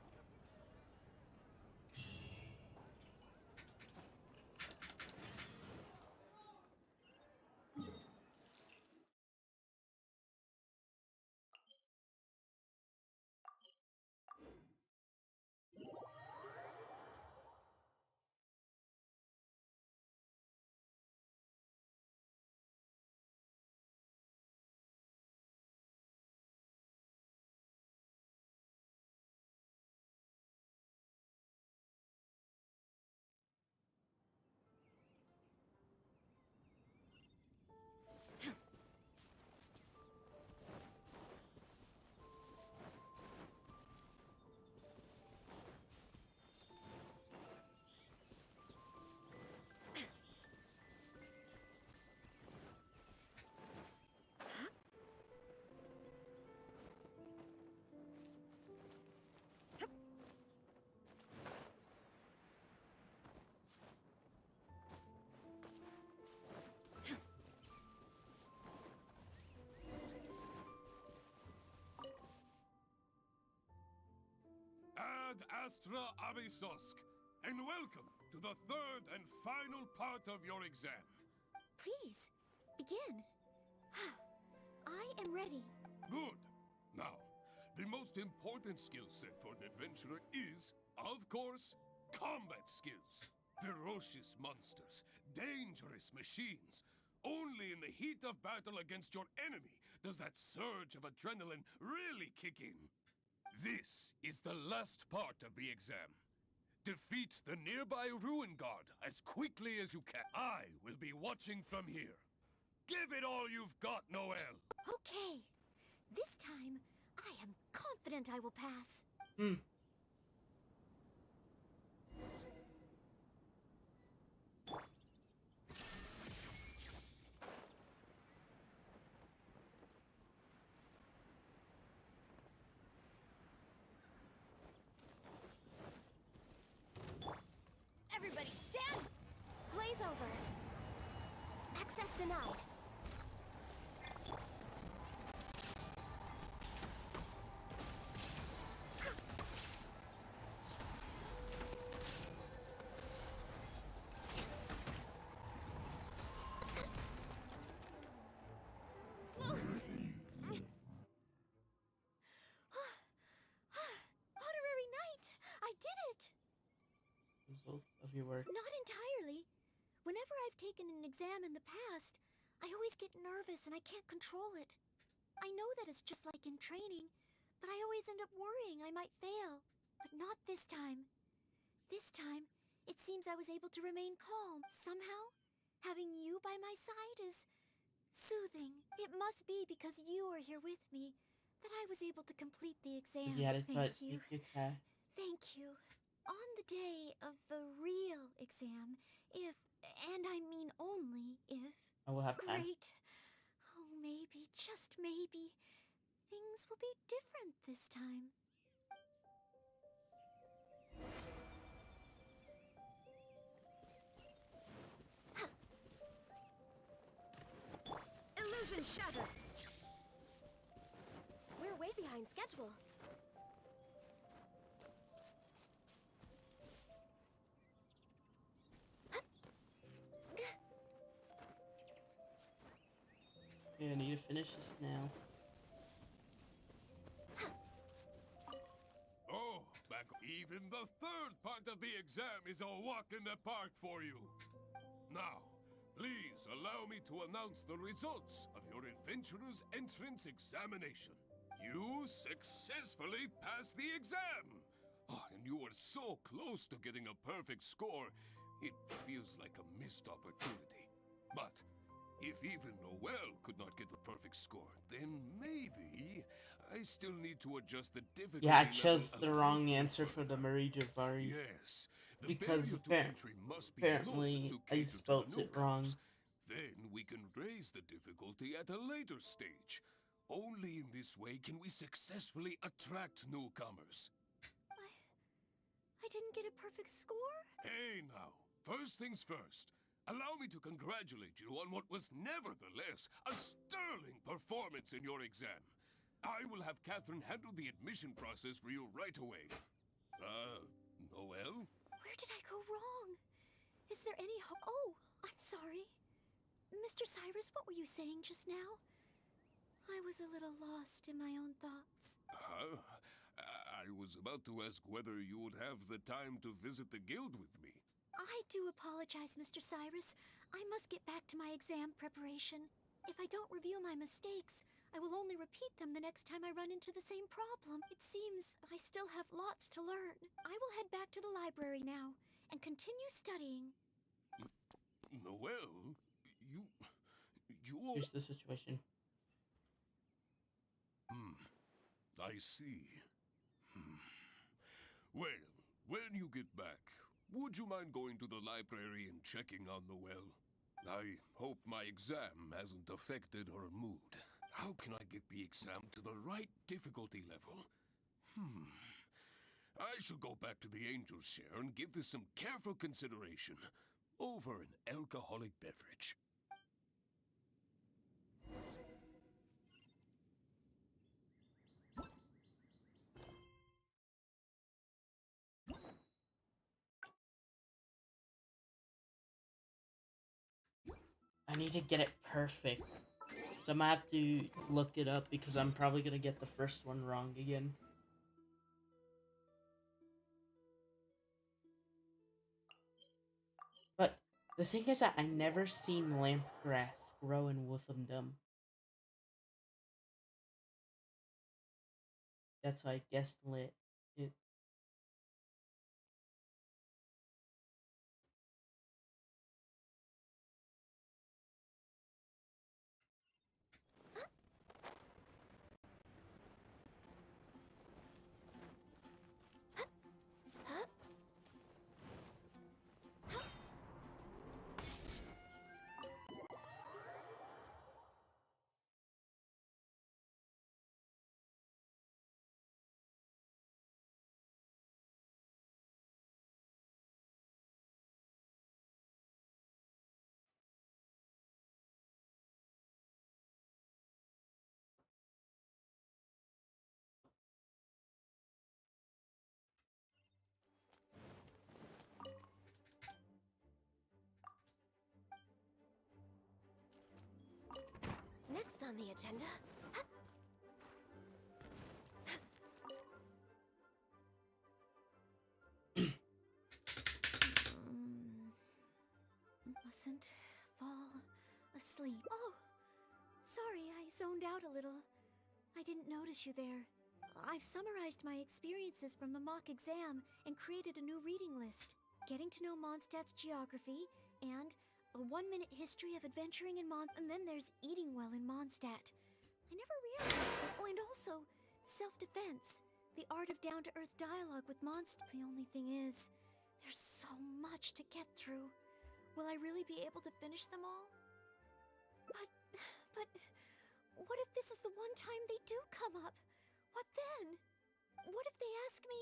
Ad Astra Abysosk, and welcome to the third and final part of your exam. Please, begin. I am ready. Good. Now, the most important skill set for an adventurer is, of course, combat skills. Ferocious monsters, dangerous machines. Only in the heat of battle against your enemy does that surge of adrenaline really kick in. This is the last part of the exam. Defeat the nearby ruin guard as quickly as you can. I will be watching from here. Give it all you've got, Noel. Okay. This time, I am confident I will pass. Everybody stand! Glaze over. Access denied. Honorary Knight! I did it! Results of your work. Not entirely. Whenever I've taken an exam in the past, I always get nervous and I can't control it. I know that it's just like in training, but I always end up worrying I might fail. But not this time. This time, it seems I was able to remain calm. Somehow, having you by my side is soothing. It must be because you are here with me that I was able to complete the exam. You had to Thank you. cat. Thank you. On the day of the real exam, if, and I mean only if, I will have time. great. Oh, maybe, just maybe, things will be different this time. Illusion shattered. We're way behind schedule. Okay, I need to finish this now. Oh, back. Even the third part of the exam is a walk in the park for you. Now, please allow me to announce the results of your adventurer's entrance examination. You successfully passed the exam! Oh, and you were so close to getting a perfect score, it feels like a missed opportunity. But If even Noel could not get the perfect score, then maybe I still need to adjust the difficulty Yeah, I level chose a the wrong little answer for the further. Marie Javari. Yes, the Because barrier to entry must be low apparently to I cater to the spelt it wrong. newcomers. Then we can raise the difficulty at a later stage. Only in this way can we successfully attract newcomers. I didn't get a perfect score? Hey now, first things first. Allow me to congratulate you on what was nevertheless a sterling performance in your exam. I will have Catherine handle the admission process for you right away. Noel? Where did I go wrong? Is there any hope? Oh, I'm sorry. Mr. Cyrus, what were you saying just now? I was a little lost in my own thoughts. I was about to ask whether you would have the time to visit the guild with me. I do apologize, Mr. Cyrus. I must get back to my exam preparation. If I don't review my mistakes, I will only repeat them the next time I run into the same problem. It seems I still have lots to learn. I will head back to the library now and continue studying. Noel, you... Here's the situation. I see. Well, when you get back, would you mind going to the library and checking on Noel? I hope my exam hasn't affected her mood. How can I get the exam to the right difficulty level? I should go back to the Angel's Share and give this some careful consideration over an alcoholic beverage. I need to get it perfect. So I'm gonna have to look it up because I'm probably gonna get the first one wrong again. But the thing is that I never seen lamp grass grow in Wolfendom. That's why I guessed it. Next on the agenda... Mustn't fall asleep. Oh, sorry, I zoned out a little. I didn't notice you there. I've summarized my experiences from the mock exam and created a new reading list. Getting to know Mondstadt's geography, and a 1-minute history of adventuring in and then there's eating well in Mondstadt. I never realized that. Oh, and also, self-defense. The art of down-to-earth dialogue with Mondstadt. The only thing is, there's so much to get through. Will I really be able to finish them all? But, what if this is the one time they do come up? What then? What if they ask me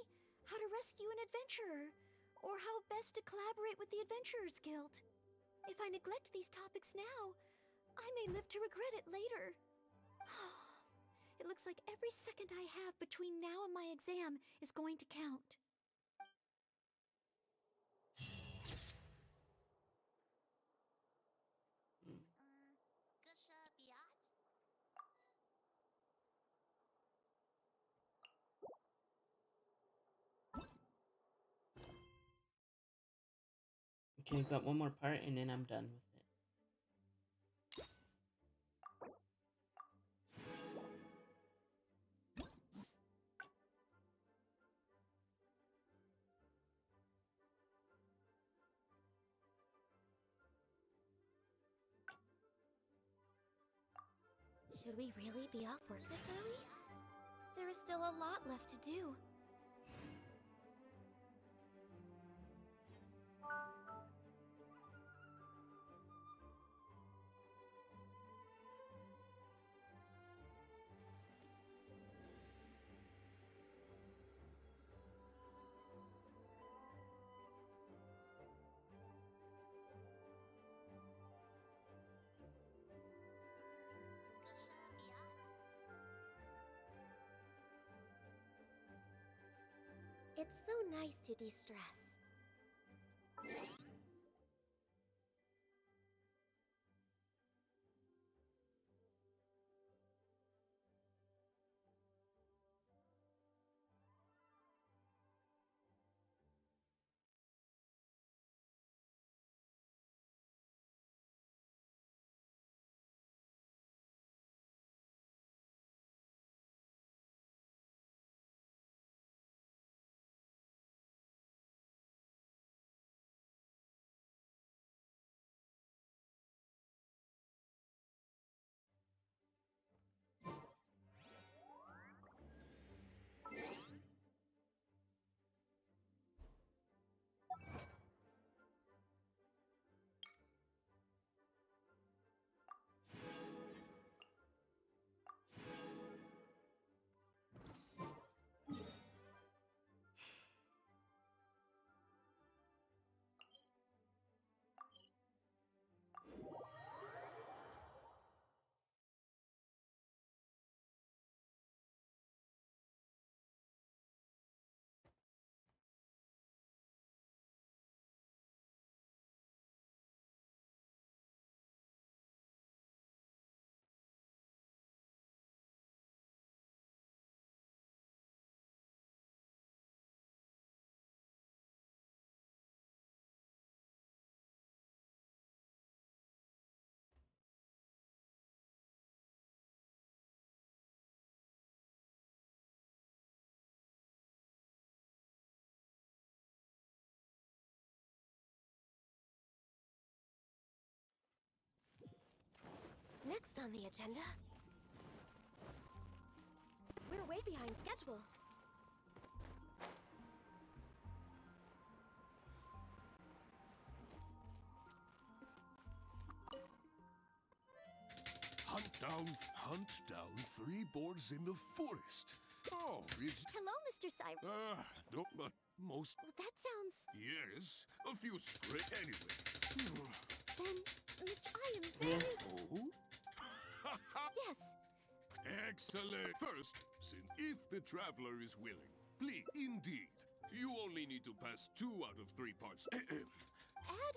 how to rescue an adventurer? Or how best to collaborate with the Adventurers Guild? If I neglect these topics now, I may live to regret it later. It looks like every second I have between now and my exam is going to count. Okay, I've got one more part and then I'm done with it. Should we really be off work this early? There is still a lot left to do. It's so nice to de-stress. Next on the agenda... We're way behind schedule. Hunt down 3 boars in the forest. Oh, it's... Hello, Mr. Cyrus. No, but most... Well, that sounds... Yes, a few script anyway. Then, Mr. I am very... Oh? Yes. Excellent. First, since if the traveler is willing, please, indeed, you only need to pass 2 out of 3 parts. Add...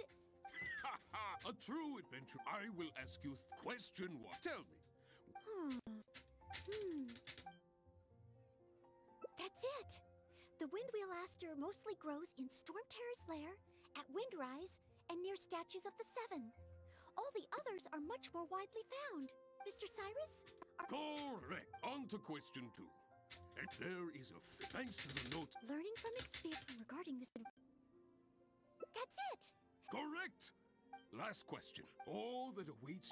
A true adventure. I will ask you question 1. Tell me. That's it. The Windwheel Aster mostly grows in Storm Terror's lair, at Windrise, and near statues of the Seven. All the others are much more widely found. Mr. Cyrus? Correct. On to question 2. And there is a thanks to the note. Learning from experience regarding this... That's it! Correct! Last question. All that awaits...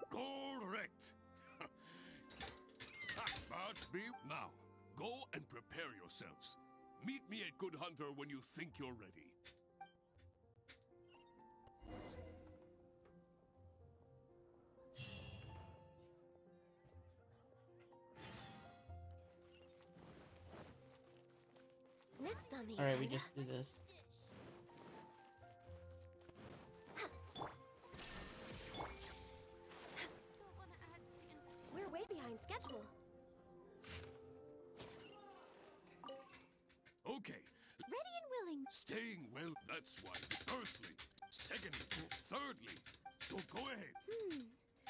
Correct! But be... Now, go and prepare yourselves. Meet me at Good Hunter when you think you're ready. Next on the All right, agenda... we just do this. We're way behind schedule. Okay. Ready and willing. Staying well, that's why. Firstly. Secondly. Thirdly. So go ahead.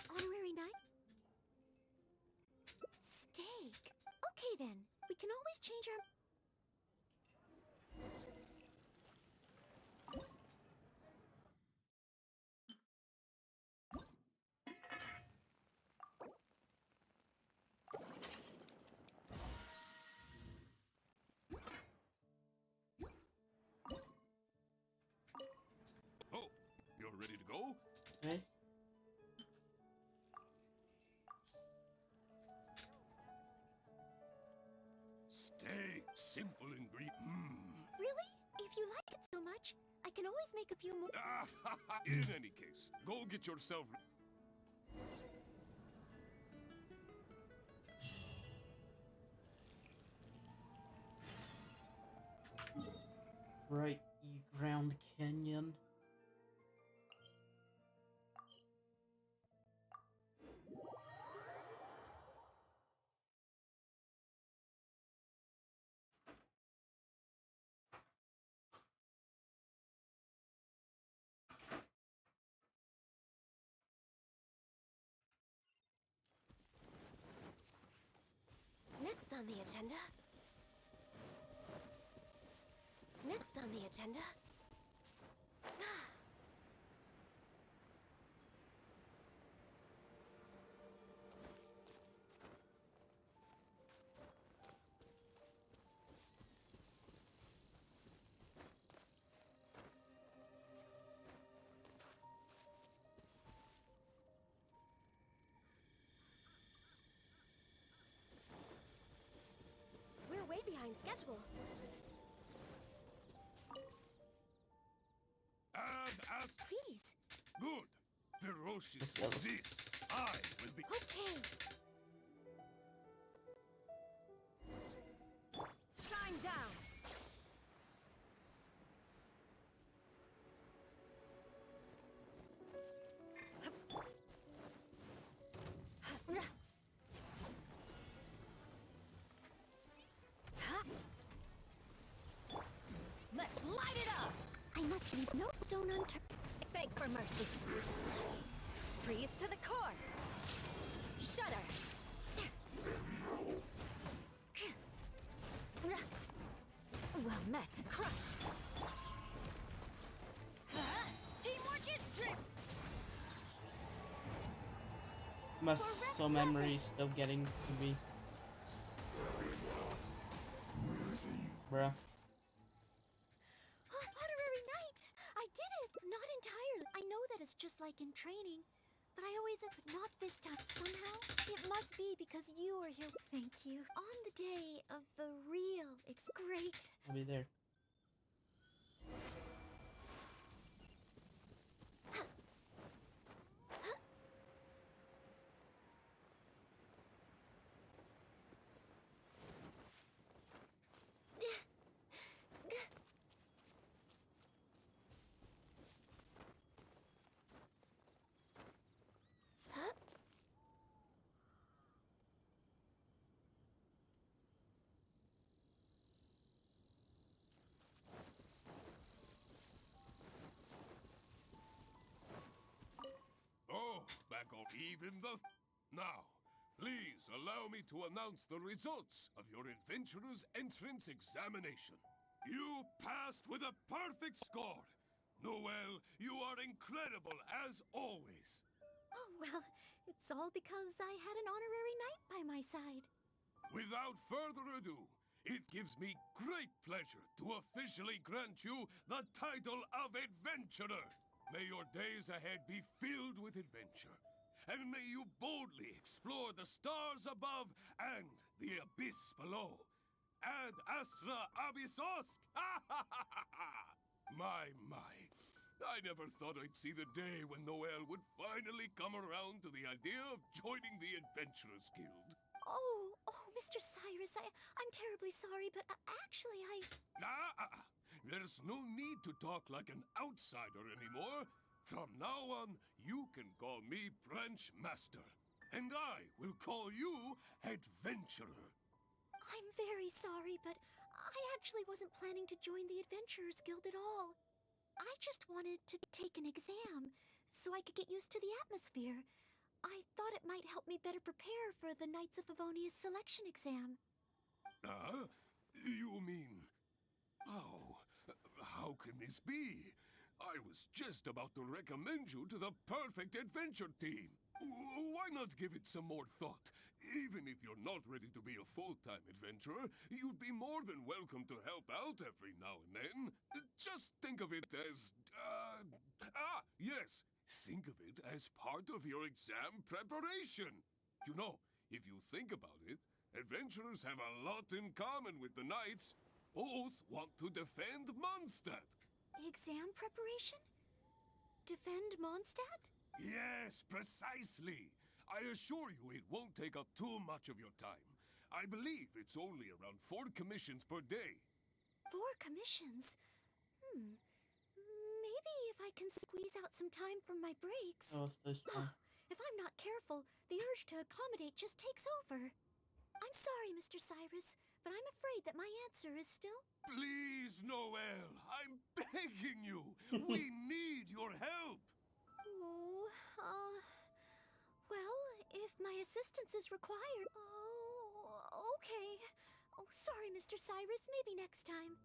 Honorary knight? Steak. Okay then. We can always change our... much. I can always make a few more. In any case, go get yourself. Right, you ground canyon. Next on the agenda. Next on the agenda. We're way behind schedule. And as Please. good, ferocious Let's for go. this, I will be. Okay. Shine down! Let's light it up! I must leave no stone unturned. Beg for mercy. Freeze to the core. Shudder. Well met. Crush. Teamwork is trick. Muscle memory still getting to me. Bruh. Honorary Knight! I did it! Not entirely. I know that it's just like in training, but I always... But not this time. Somehow, it must be because you are here. Thank you. On the day of the real... It's great. I'll be there. Oh, back on even the... Now, please allow me to announce the results of your adventurer's entrance examination. You passed with a perfect score. Noelle, you are incredible as always. Oh, well, it's all because I had an honorary knight by my side. Without further ado, it gives me great pleasure to officially grant you the title of Adventurer. May your days ahead be filled with adventure, and may you boldly explore the stars above and the abyss below. Ad Astra Abyssosk! My. I never thought I'd see the day when Noelle would finally come around to the idea of joining the Adventurers Guild. Oh, Mr. Cyrus, I'm terribly sorry, but actually There's no need to talk like an outsider anymore. From now on, you can call me Branch Master, and I will call you Adventurer. I'm very sorry, but I actually wasn't planning to join the Adventurers Guild at all. I just wanted to take an exam, so I could get used to the atmosphere. I thought it might help me better prepare for the Knights of Favonia's selection exam. You mean... Oh, how can this be? I was just about to recommend you to the perfect adventure team. Why not give it some more thought? Even if you're not ready to be a full-time adventurer, you'd be more than welcome to help out every now and then. Just think of it as... yes! Think of it as part of your exam preparation. You know, if you think about it, adventurers have a lot in common with the knights. Both want to defend Mondstadt. Exam preparation? Defend Mondstadt? Yes, precisely. I assure you it won't take up too much of your time. I believe it's only around 4 commissions per day. 4 commissions? Maybe if I can squeeze out some time from my breaks. Oh, so strong. If I'm not careful, the urge to accommodate just takes over. I'm sorry, Mr. Cyrus, but I'm afraid that my answer is still... Please, Noel, I'm begging you. We need your help. Oh, well, if my assistance is required... Oh, okay. Oh, sorry, Mr. Cyrus, maybe next time.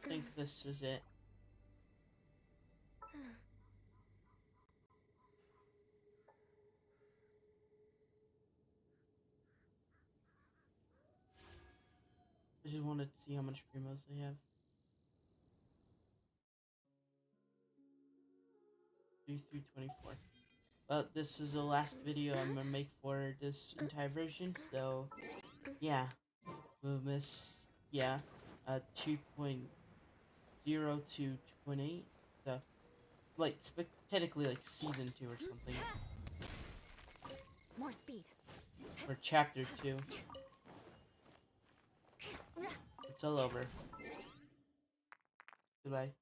I think this is it. I just wanted to see how much primos I have. 3 through 24. But this is the last video I'm gonna make for this entire version, so yeah. We'll miss 2.0 to 2.8. So like technically like season 2 or something. More speed. Or chapter 2. It's all over. Goodbye.